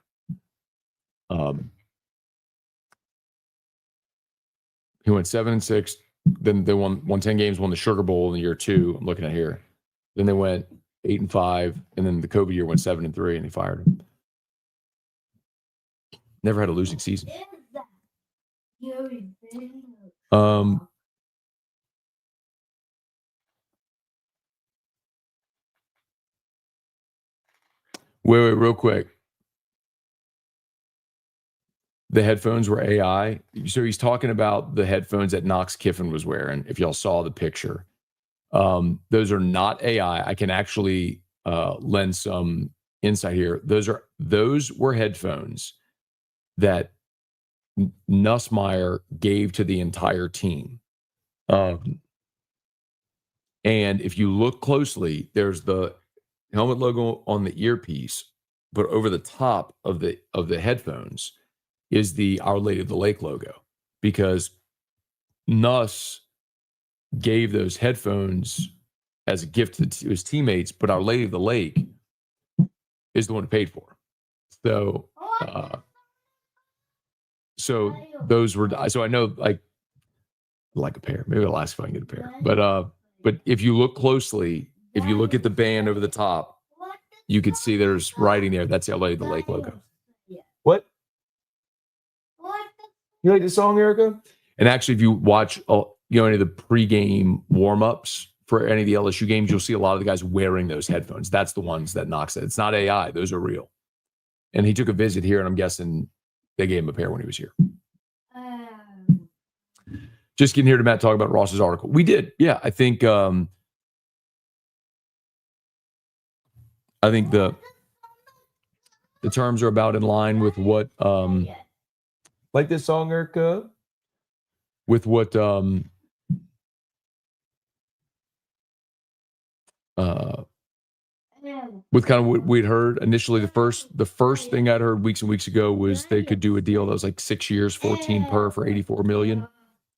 He went 7-6. Then they won 10 games, won the Sugar Bowl in year 2. I'm looking at here. Then they went 8-5, and then the COVID year went 7-3, and they fired him. Never had a losing season. Wait, real quick. The headphones were AI. So he's talking about the headphones that Knox Kiffin was wearing. If y'all saw the picture, those are not AI. I can actually lend some insight here. Those were headphones that Nussmeier gave to the entire team. And if you look closely, there's the helmet logo on the earpiece, but over the top of the headphones is the Our Lady of the Lake logo, because Nuss gave those headphones as a gift to his teammates, but Our Lady of the Lake is the one who paid for them. So those were, so I know, like a pair. Maybe I'll ask if I can get a pair. But if you look closely, if you look at the band over the top, you could see there's writing there. That's the Our Lady of the Lake logo. What? You like the song, Erica? And actually, if you watch any of the pregame warm-ups for any of the LSU games, you'll see a lot of the guys wearing those headphones. That's the ones that Knox said. It's not AI. Those are real. And he took a visit here, and I'm guessing they gave him a pair when he was here. Just getting here to Matt talk about Ross's article. We did. Yeah, I think the terms are about in line with what like this song, Erica, with what with kind of what we'd heard initially. The first thing I'd heard weeks and weeks ago was they could do a deal that was like 6 years, 14 per for $84 million.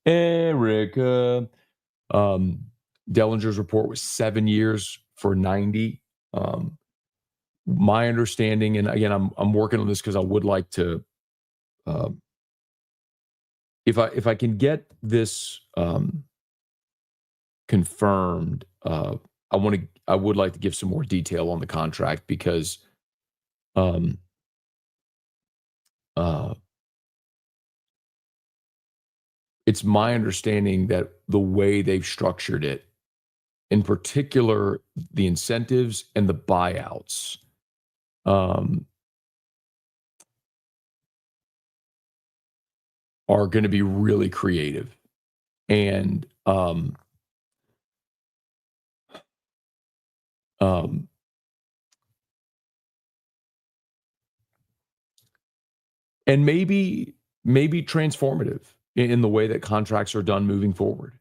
Erica, Dellinger's report was 7 years for 90. My understanding, and again, I'm working on this because I would like to, if I can get this confirmed, I would like to give some more detail on the contract, because it's my understanding that the way they've structured it, in particular the incentives and the buyouts, are going to be really creative. And And maybe transformative in the way that contracts are done moving forward.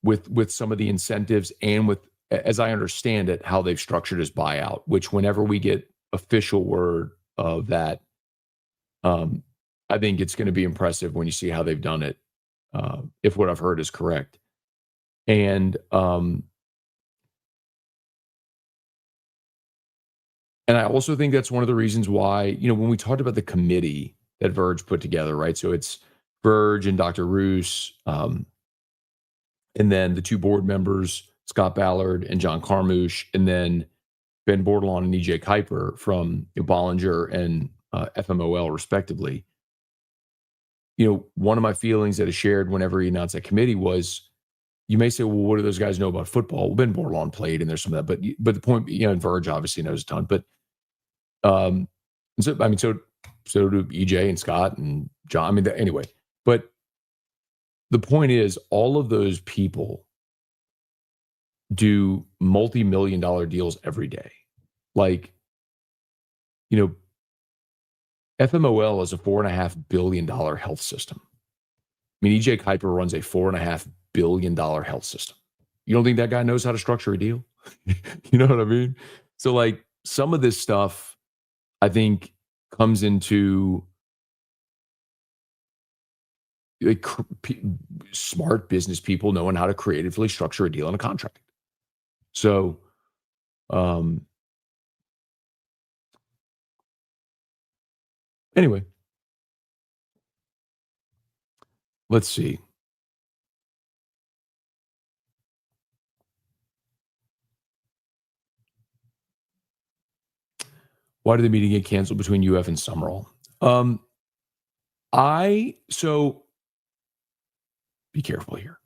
With some of the incentives and with, as I understand it, how they've structured his buyout, which whenever we get official word of that, I think it's going to be impressive when you see how they've done it, if what I've heard is correct. And I also think that's one of the reasons why, when we talked about the committee that Verge put together, right? So it's Verge and Dr. Roos, and then the two board members, Scott Ballard and John Carmouche, and then Ben Bordelon and EJ Kuiper from Bollinger and FMOL, respectively. One of my feelings that is shared whenever he announced that committee was, you may say, well, what do those guys know about football? Well, Ben Bordelon played, and there's some of that. But the point, and Verge obviously knows a ton. But so do EJ and Scott and John. Anyway. But the point is, all of those people do multi-million-dollar deals every day. Like, FMOL is a $4.5 billion health system. EJ Kuiper runs a $4.5 billion health system. You don't think that guy knows how to structure a deal? You know what I mean? So, like, some of this stuff, I think, comes into like smart business people knowing how to creatively structure a deal and a contract. So, anyway, let's see. Why did the meeting get canceled between UF and Summerall? So be careful here.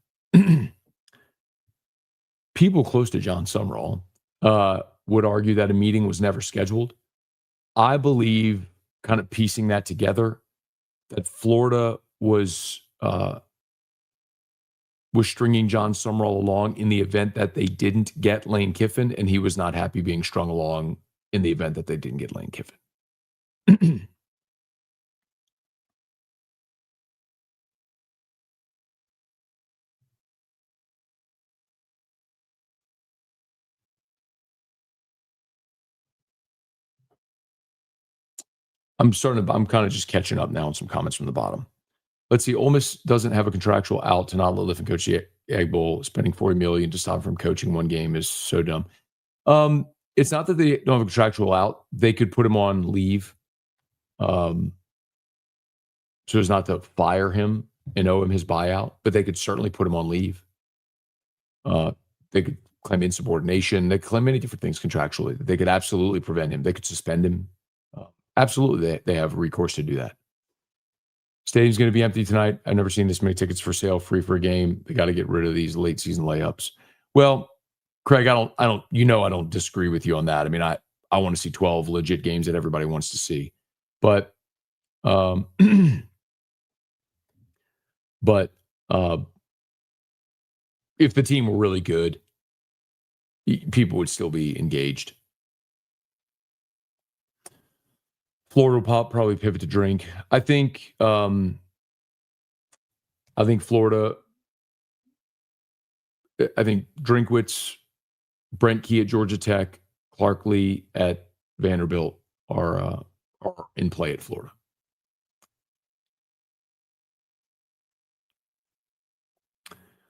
People close to John Summerall would argue that a meeting was never scheduled. I believe, kind of piecing that together, that Florida was stringing John Summerall along in the event that they didn't get Lane Kiffin, and he was not happy being strung along in the event that they didn't get Lane Kiffin. I'm kind of just catching up now on some comments from the bottom. Let's see. Ole Miss doesn't have a contractual out to not let Liffen coach the Egg Bowl. Spending $40 million to stop him from coaching one game is so dumb. It's not that they don't have a contractual out. They could put him on leave, so as not to fire him and owe him his buyout. But they could certainly put him on leave. They could claim insubordination. They could claim many different things contractually. They could absolutely prevent him. They could suspend him. Absolutely, they have recourse to do that. Stadium's going to be empty tonight. I've never seen this many tickets for sale, free for a game. They got to get rid of these late season layups. Well, Craig, I don't disagree with you on that. I want to see 12 legit games that everybody wants to see. But if the team were really good, people would still be engaged. Florida will probably pivot to drink. I think Florida. I think Drinkwitz, Brent Key at Georgia Tech, Clark Lee at Vanderbilt are in play at Florida.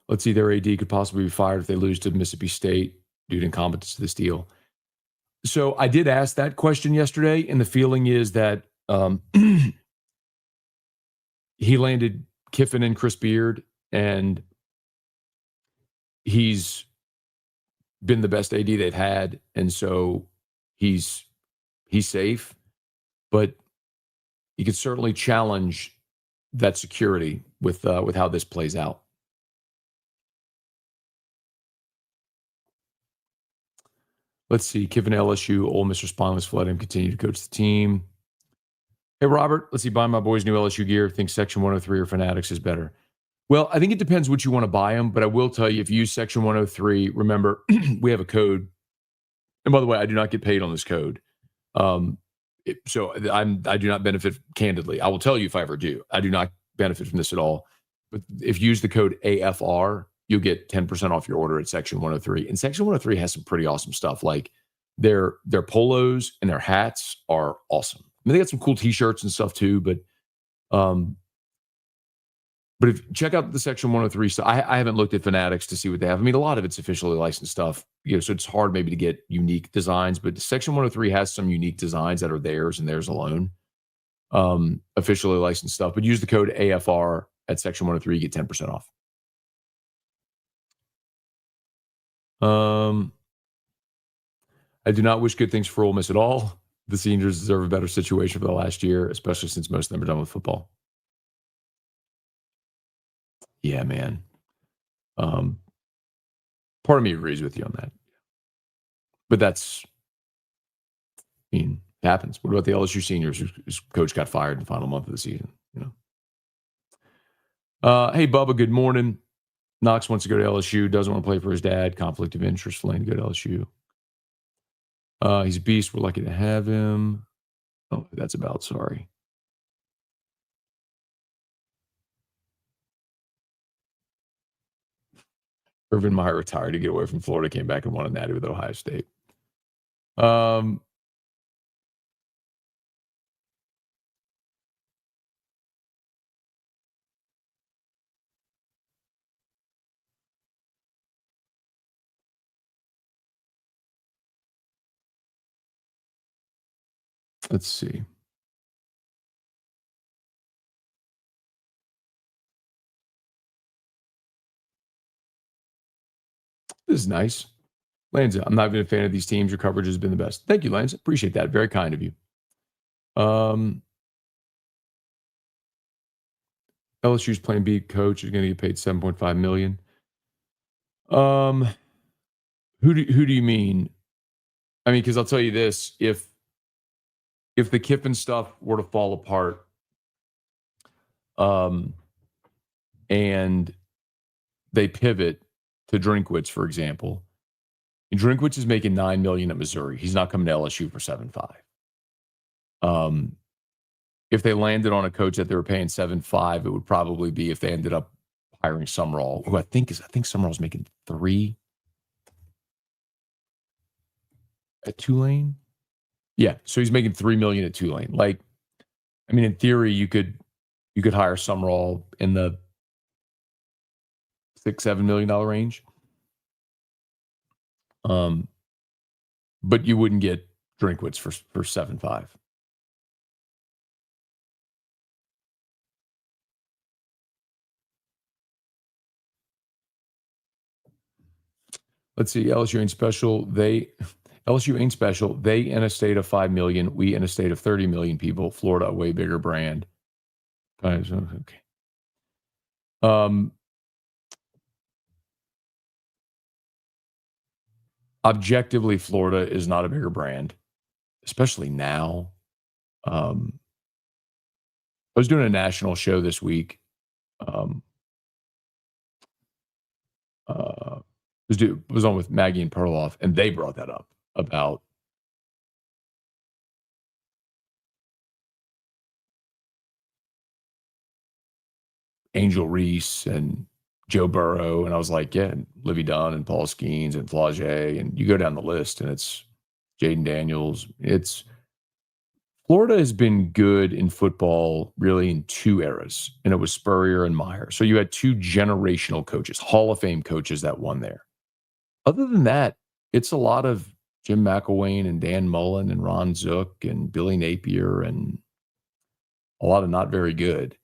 Let's see. Their AD could possibly be fired if they lose to Mississippi State due to incompetence to this deal. So I did ask that question yesterday, and the feeling is that he landed Kiffin and Chris Beard, and he's been the best AD they've had, and so he's safe, but he could certainly challenge that security with how this plays out. Let's see. Kiffin LSU, Ole Miss respondents let him continue to coach the team. Hey, Robert, let's see. Buying my boys new LSU gear. Think Section 103 or Fanatics is better. Well, I think it depends what you want to buy them, but I will tell you, if you use Section 103, remember, we have a code And by the way, I do not get paid on this code. So I do not benefit candidly. I will tell you if I ever do. I do not benefit from this at all. But if you use the code AFR, you'll get 10% off your order at Section 103. And Section 103 has some pretty awesome stuff. Like their polos and their hats are awesome. I mean, they got some cool T-shirts and stuff too. But if check out the Section 103 stuff, I haven't looked at Fanatics to see what they have. I mean, a lot of it's officially licensed stuff, so it's hard maybe to get unique designs. But Section 103 has some unique designs that are theirs and theirs alone, officially licensed stuff. But use the code AFR at Section 103, you get 10% off. I do not wish good things for Ole Miss at all. The seniors deserve a better situation for the last year, especially since most of them are done with football. Yeah, man. Part of me agrees with you on that. But that's, it happens. What about the LSU seniors whose coach got fired in the final month of the season? Hey, Bubba, good morning. Knox wants to go to LSU, doesn't want to play for his dad. Conflict of interest, Lane to go to LSU. He's a beast. We're lucky to have him. Oh, that's about, sorry. Urban Meyer retired to get away from Florida, came back and won a natty with Ohio State. Let's see. This is nice. Lanza, I'm not even a fan of these teams. Your coverage has been the best. Thank you, Lanza. Appreciate that. Very kind of you. LSU's Plan B coach is going to get paid $7.5 million. Who do you mean? I mean, because I'll tell you this: if the Kiffin stuff were to fall apart, and they pivot to Drinkwitz, for example, Drinkwitz is making $9 million at Missouri. He's not coming to LSU for $7.5. If they landed on a coach that they were paying $7.5, it would probably be if they ended up hiring Summerall, who I think Summerall's making $3 at Tulane. Yeah, so he's making $3 million at Tulane. Like, I mean, in theory, you could hire Summerall in the $6-7 million range. But you wouldn't get Drinkwitz for $7.5. Let's see. LSU ain't special. LSU ain't special. They in a state of 5 million. We in a state of 30 million people. Florida, a way bigger brand. Okay. Objectively, Florida is not a bigger brand, especially now. I was doing a national show this week. Was on with Maggie and Perloff, and they brought that up about Angel Reese and Joe Burrow, and I was like, yeah, Livy Dunn and Paul Skeens and Flau'jae, and you go down the list, and it's Jaden Daniels. Florida has been good in football really in two eras, and it was Spurrier and Meyer. So you had two generational coaches, Hall of Fame coaches that won there. Other than that, it's a lot of Jim McElwain and Dan Mullen and Ron Zook and Billy Napier and a lot of not very good.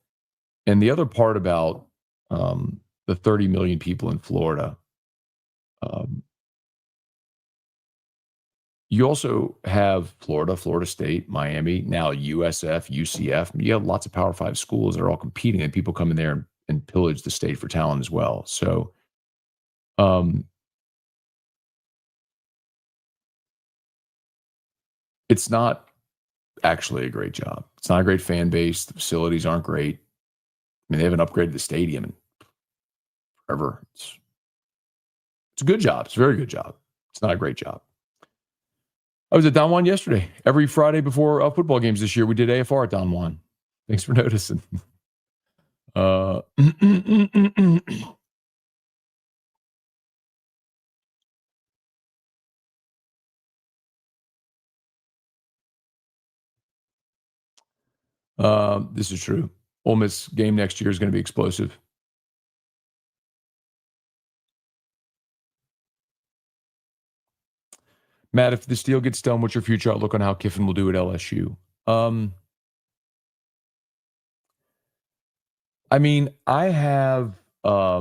And the other part about the 30 million people in Florida, you also have Florida, Florida State, Miami, now USF, UCF. You have lots of Power 5 schools that are all competing, and people come in there and pillage the state for talent as well. So it's not actually a great job. It's not a great fan base. The facilities aren't great. I mean, they haven't upgraded the stadium in forever. It's a good job. It's a very good job. It's not a great job. I was at Don Juan yesterday. Every Friday before football games this year, we did AFR at Don Juan. Thanks for noticing. This is true. Ole Miss game next year is going to be explosive. Matt, if this deal gets done, what's your future outlook on how Kiffin will do at LSU? I mean, I have I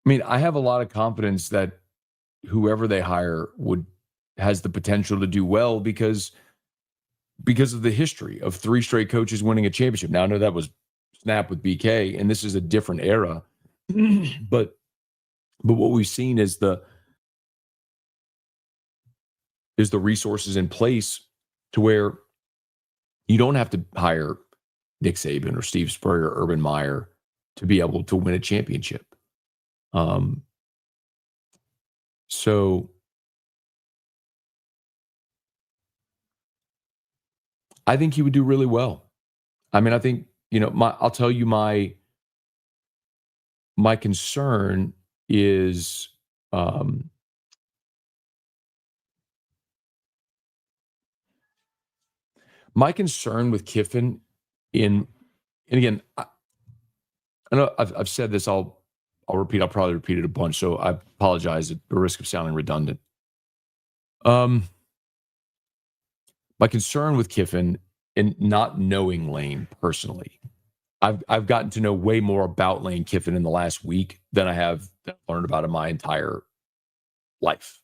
mean, I have a lot of confidence that whoever they hire has the potential to do well because of the history of 3 straight coaches winning a championship. Now, I know that was snap with BK, and this is a different era, but what we've seen is the resources in place to where you don't have to hire Nick Saban or Steve Spurrier or Urban Meyer to be able to win a championship. So I think he would do really well. I mean, I think, I'll tell you my concern is my concern with Kiffin and again, I know I've said this, I'll repeat, I'll probably repeat it a bunch, so I apologize at the risk of sounding redundant. My concern with Kiffin and not knowing Lane personally, I've gotten to know way more about Lane Kiffin in the last week than I have learned about in my entire life.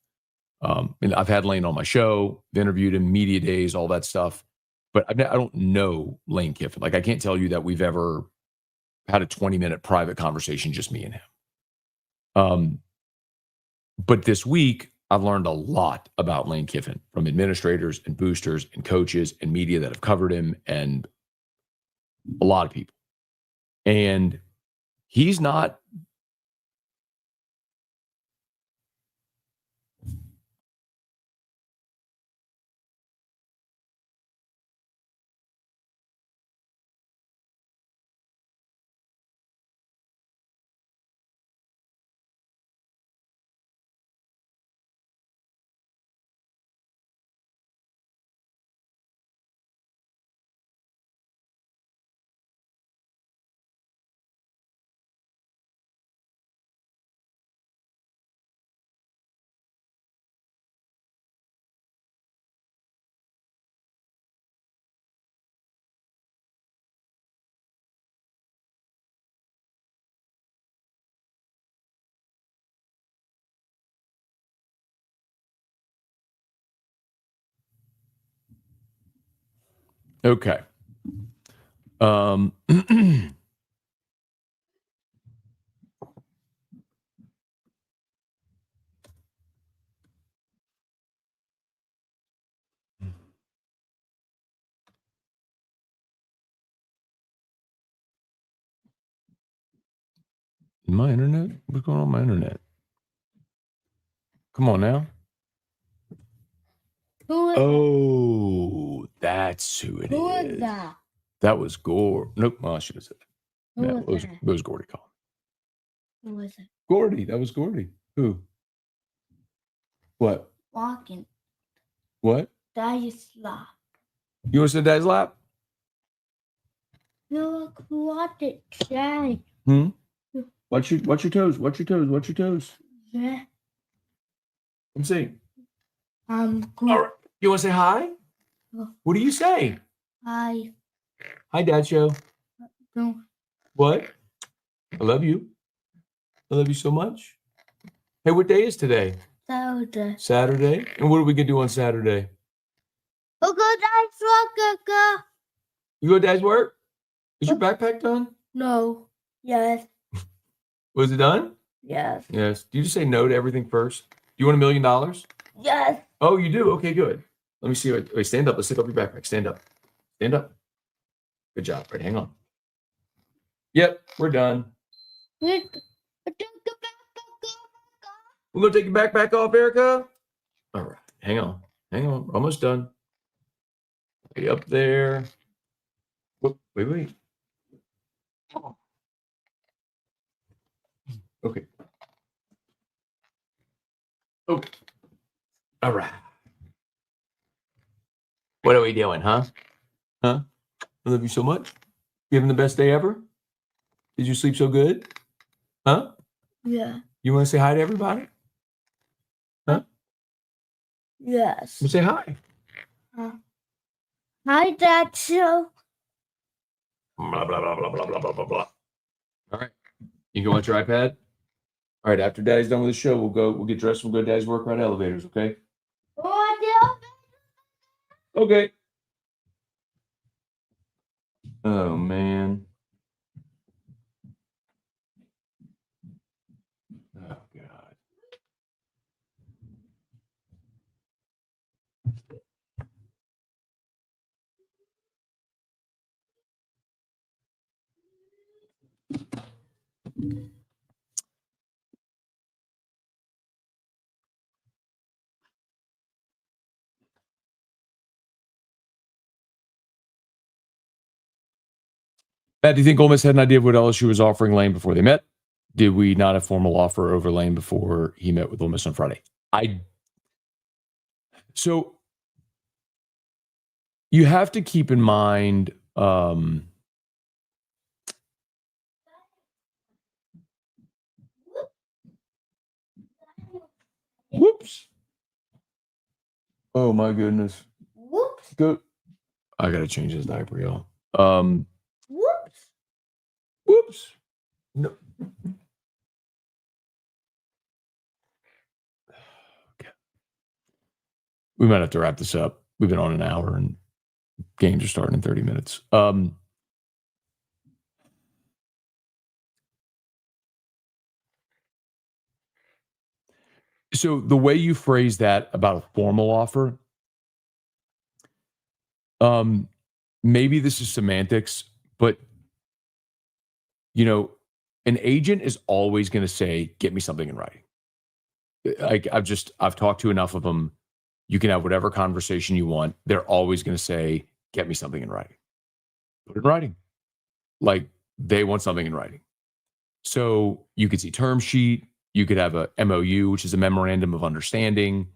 And I've had Lane on my show, interviewed him, media days, all that stuff, but I don't know Lane Kiffin. Like, I can't tell you that we've ever had a 20-minute private conversation, just me and him. But this week, I've learned a lot about Lane Kiffin from administrators and boosters and coaches and media that have covered him and a lot of people. And he's not okay. My internet? What's going on with my internet? Come on now. Oh, that's who it Who is. is that? That was Gore. Nope. Well, I should have said that. Who Yeah, was it that? was Gordy calling. Who was it? Gordy. That was Gordy. Who? What? Walking. What? Daddy's lap. You want to sit in Dad's lap? Look, what it said. Watch your toes. Watch your toes. Watch your toes. Yeah. Let me see. Good. All right. You want to say hi? What do you say? I Hi, Dad Show. don't. What? I love you. I love you so much. Hey, what day is today? Soda. Saturday. And what are we going to do on Saturday? Okay, that's rock. You go to Dad's work? Is your backpack done? No. Yes. Was it done? Yes. Yes. Do you just say no to everything first? Do you want $1 million? Yes. Oh, you do? Okay, good. Let me see. Wait, stand up. Let's take off your backpack. Stand up. Stand up. Good job. Right, hang on. Yep, we're done. Wait. We're going to take your backpack off, Erica. All right. Hang on. Almost done. Way up there. Whoop, wait. Okay. Oh. All right. What are we doing, huh? I love you so much. You having the best day ever? Did you sleep so good? Huh? Yeah. You want to say hi to everybody? Huh? Yes. Well, say hi. Hi, Dad. So. Blah, blah, blah, blah, blah, blah, blah, blah, blah. All right. You can watch your iPad? All right. After Daddy's done with the show, we'll get dressed and we'll go to Daddy's work around elevators, okay? Okay. Oh, man. Oh, God. Matt, do you think Ole Miss had an idea of what LSU was offering Lane before they met? Did we not have formal offer over Lane before he met with Ole Miss on Friday? So you have to keep in mind whoops. Oh my goodness. Whoops. Go. I gotta change his diaper, y'all. Whoops. Whoops. No. Okay. We might have to wrap this up. We've been on an hour and games are starting in 30 minutes. So the way you phrase that about a formal offer, maybe this is semantics, but you know, an agent is always going to say, "Get me something in writing." I've talked to enough of them. You can have whatever conversation you want. They're always going to say, "Get me something in writing." Put it in writing. Like they want something in writing. So you could see term sheet. You could have a MOU, which is a memorandum of understanding.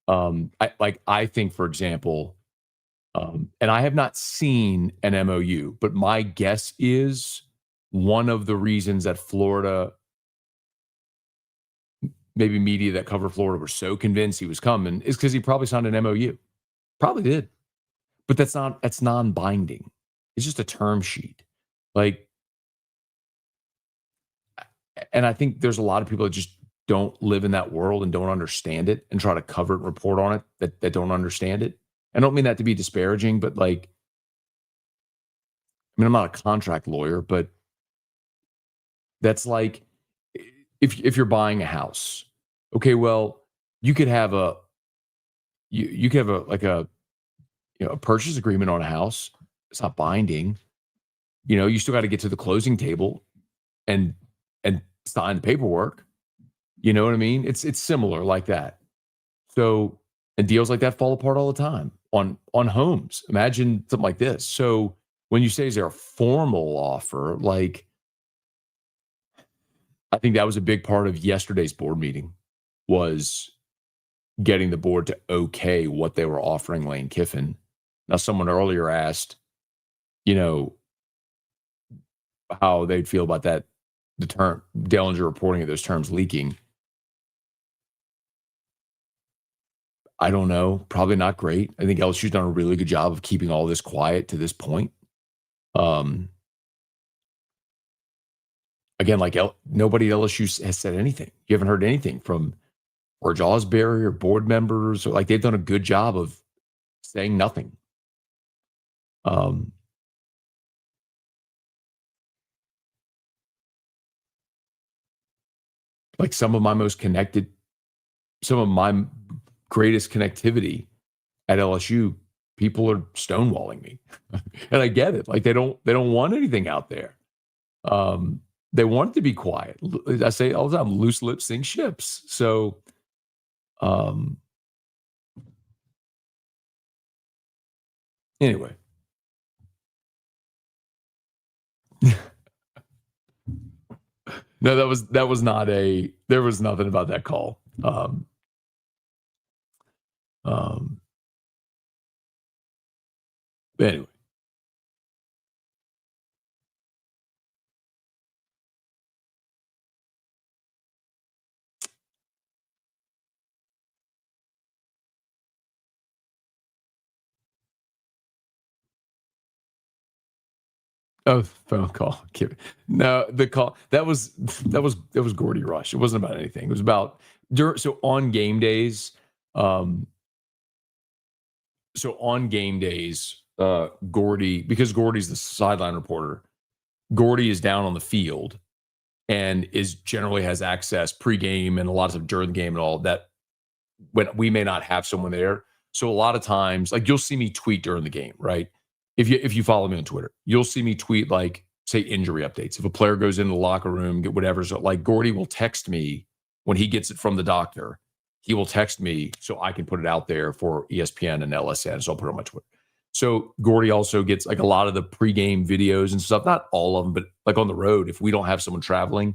I think, for example, and I have not seen an MOU, but my guess is one of the reasons that Florida, maybe media that cover Florida, were so convinced he was coming is because he probably signed an MOU. Probably did. But that's non-binding. It's just a term sheet. And I think there's a lot of people that just don't live in that world and don't understand it and try to cover it and report on it that don't understand it. I don't mean that to be disparaging, but I'm not a contract lawyer, but that's like if you're buying a house, okay, well, you could have a purchase agreement on a house. It's not binding. You still got to get to the closing table and sign the paperwork. You know what I mean? It's similar like that. So, and deals like that fall apart all the time on homes. Imagine something like this. So when you say, is there a formal offer? I think that was a big part of yesterday's board meeting, was getting the board to okay what they were offering Lane Kiffin. Now, someone earlier asked, how they'd feel about that, the term Dellinger reporting of those terms leaking. I don't know. Probably not great. I think LSU's done a really good job of keeping all this quiet to this point. Again, nobody at LSU has said anything. You haven't heard anything from George Osbury or board members. Or they've done a good job of saying nothing. Some of my greatest connectivity at LSU, people are stonewalling me. And I get it. They don't want anything out there. they want it to be quiet. I say all the time, loose lips sink ships. So, anyway. No, that was not there was nothing about that call. Anyway. Oh, phone call. No, the call that was Gordy Rush. It wasn't about anything. It was about so on game days. Gordy, because Gordy's the sideline reporter, Gordy is down on the field and generally has access pregame and a lot of stuff during the game and all that, when we may not have someone there. So a lot of times, like, you'll see me tweet during the game, right? If you follow me on Twitter, you'll see me tweet, like, say, injury updates. If a player goes into the locker room, get whatever. So, like, Gordy will text me when he gets it from the doctor. He will text me so I can put it out there for ESPN and LSN. So I'll put it on my Twitter. So Gordy also gets, like, a lot of the pregame videos and stuff. Not all of them, but, like, on the road, if we don't have someone traveling,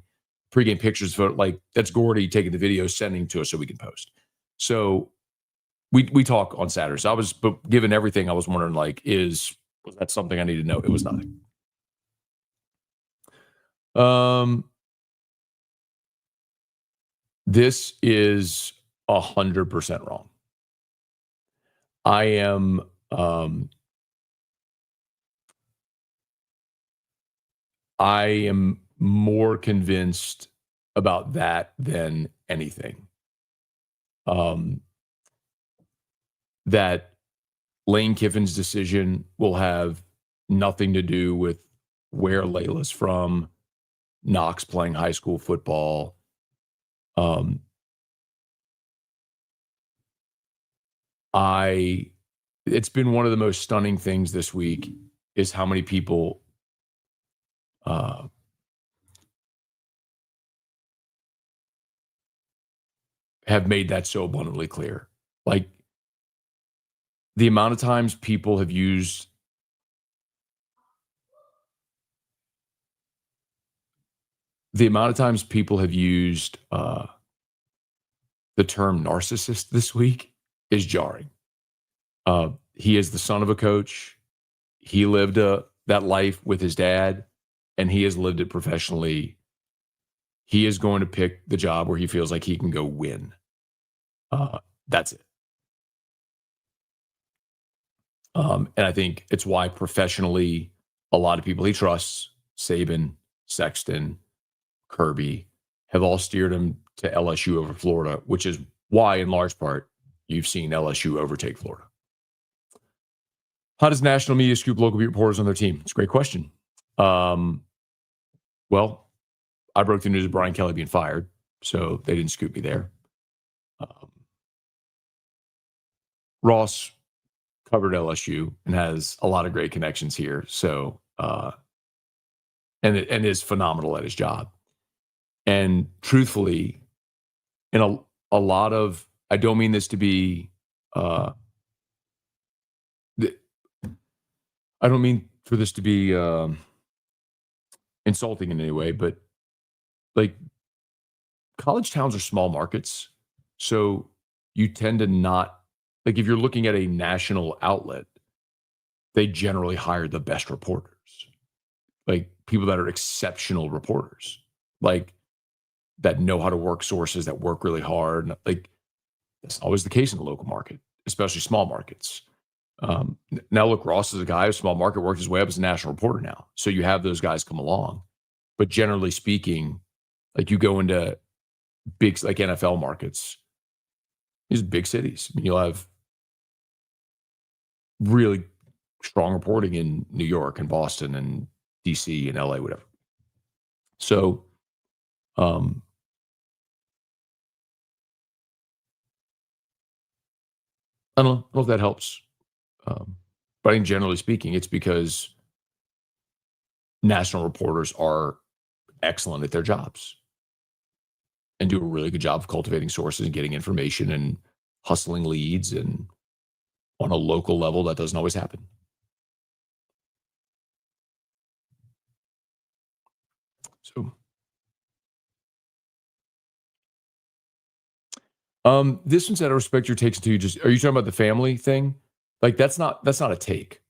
pregame pictures, like, that's Gordy taking the video, sending to us so we can post. So we talk on Saturdays. But given everything, I was wondering, like, was that something I need to know? It was nothing. This is 100% wrong. I am more convinced about that than anything. That Lane Kiffin's decision will have nothing to do with where Layla's from, Knox playing high school football. It's been one of the most stunning things this week is how many people have made that so abundantly clear. Like, the amount of times people have used the term narcissist this week is jarring. He is the son of a coach. He lived that life with his dad, and he has lived it professionally. He is going to pick the job where he feels like he can go win. That's it. And I think it's why professionally, a lot of people he trusts, Saban, Sexton, Kirby, have all steered him to LSU over Florida, which is why, in large part, you've seen LSU overtake Florida. How does national media scoop local beat reporters on their team? It's a great question. Well, I broke the news of Brian Kelly being fired, so they didn't scoop me there. Ross covered LSU and has a lot of great connections here, so and is phenomenal at his job. And truthfully, in a lot of, I don't mean this to be, I don't mean for this to be insulting in any way, but, like, college towns are small markets, so you tend to not, like, if you're looking at a national outlet, they generally hire the best reporters, like people that are exceptional reporters, like, that know how to work sources, that work really hard. Like, that's always the case in the local market, especially small markets. Now, look, Ross is a guy who's small market, worked his way up as a national reporter now. So you have those guys come along. But generally speaking, like, you go into big, like, NFL markets, these big cities. I mean, you'll have really strong reporting in New York and Boston and DC and LA, whatever. So, I don't know if that helps. But I think generally speaking, it's because national reporters are excellent at their jobs and do a really good job of cultivating sources and getting information and hustling leads. And on a local level, that doesn't always happen. So, this one said, I respect your takes until you just, are you talking about the family thing? Like, that's not a take.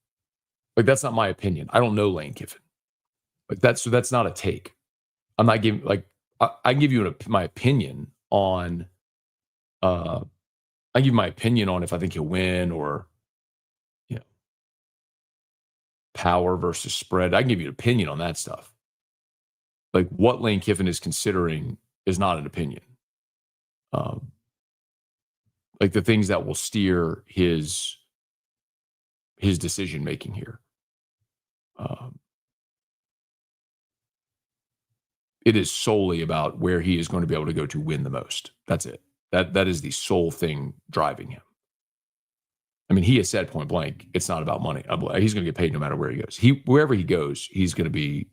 Like, that's not my opinion. I don't know Lane Kiffin. Like, that's not a take. I'm not giving, like, I can give you my opinion on, I give you my opinion on if I think he'll win or, you know, power versus spread. I can give you an opinion on that stuff. Like, what Lane Kiffin is considering is not an opinion. Like the things that will steer his decision making here. It is solely about where he is going to be able to go to win the most. That's it. That is the sole thing driving him. I mean, he has said point blank, it's not about money. He's going to get paid no matter where he goes. Wherever he goes, he's going to be.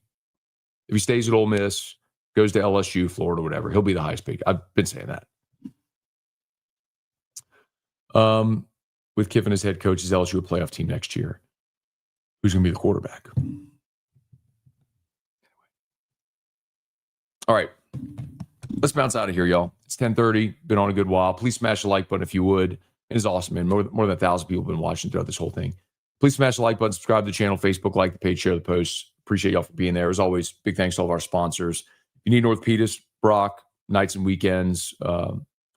If he stays at Ole Miss, goes to LSU, Florida, whatever, he'll be the highest paid. I've been saying that. With Kiffin as head coach, is LSU a playoff team next year? Who's going to be the quarterback? All right. Let's bounce out of here, y'all. It's 10:30. Been on a good while. Please smash the like button if you would. It is awesome, man. More than 1,000 people have been watching throughout this whole thing. Please smash the like button, subscribe to the channel, Facebook, like the page, share the posts. Appreciate y'all for being there. As always, big thanks to all of our sponsors. If you need an orthopedist, Brock, nights and weekends,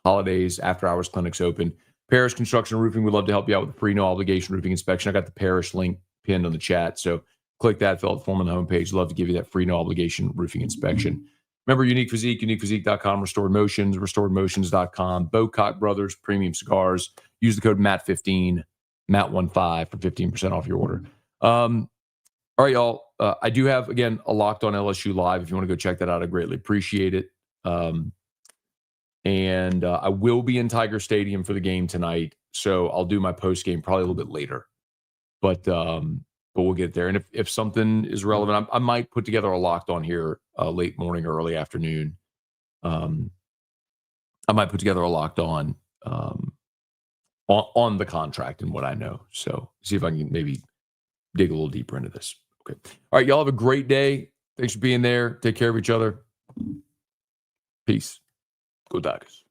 holidays, after hours clinics open. Parish Construction Roofing, we'd love to help you out with a free no obligation roofing inspection. I got the Parish link pinned on the chat. So click that, fill out the form on the homepage. Love to give you that free no obligation roofing inspection. Remember Unique Physique, uniquephysique.com, Restored Motions, restoredmotions.com, Bocock Brothers, Premium Cigars. Use the code MATT15, MATT15 for 15% off your order. All right, y'all. I do have, again, a Locked On LSU Live. If you want to go check that out, I greatly appreciate it. And I will be in Tiger Stadium for the game tonight. So I'll do my post game probably a little bit later. But we'll get there. And if something is relevant, I might put together a Locked On here late morning or early afternoon. I might put together a Locked On the contract and what I know. So see if I can maybe dig a little deeper into this. Okay. All right, y'all have a great day. Thanks for being there. Take care of each other. Peace. Go Tigers.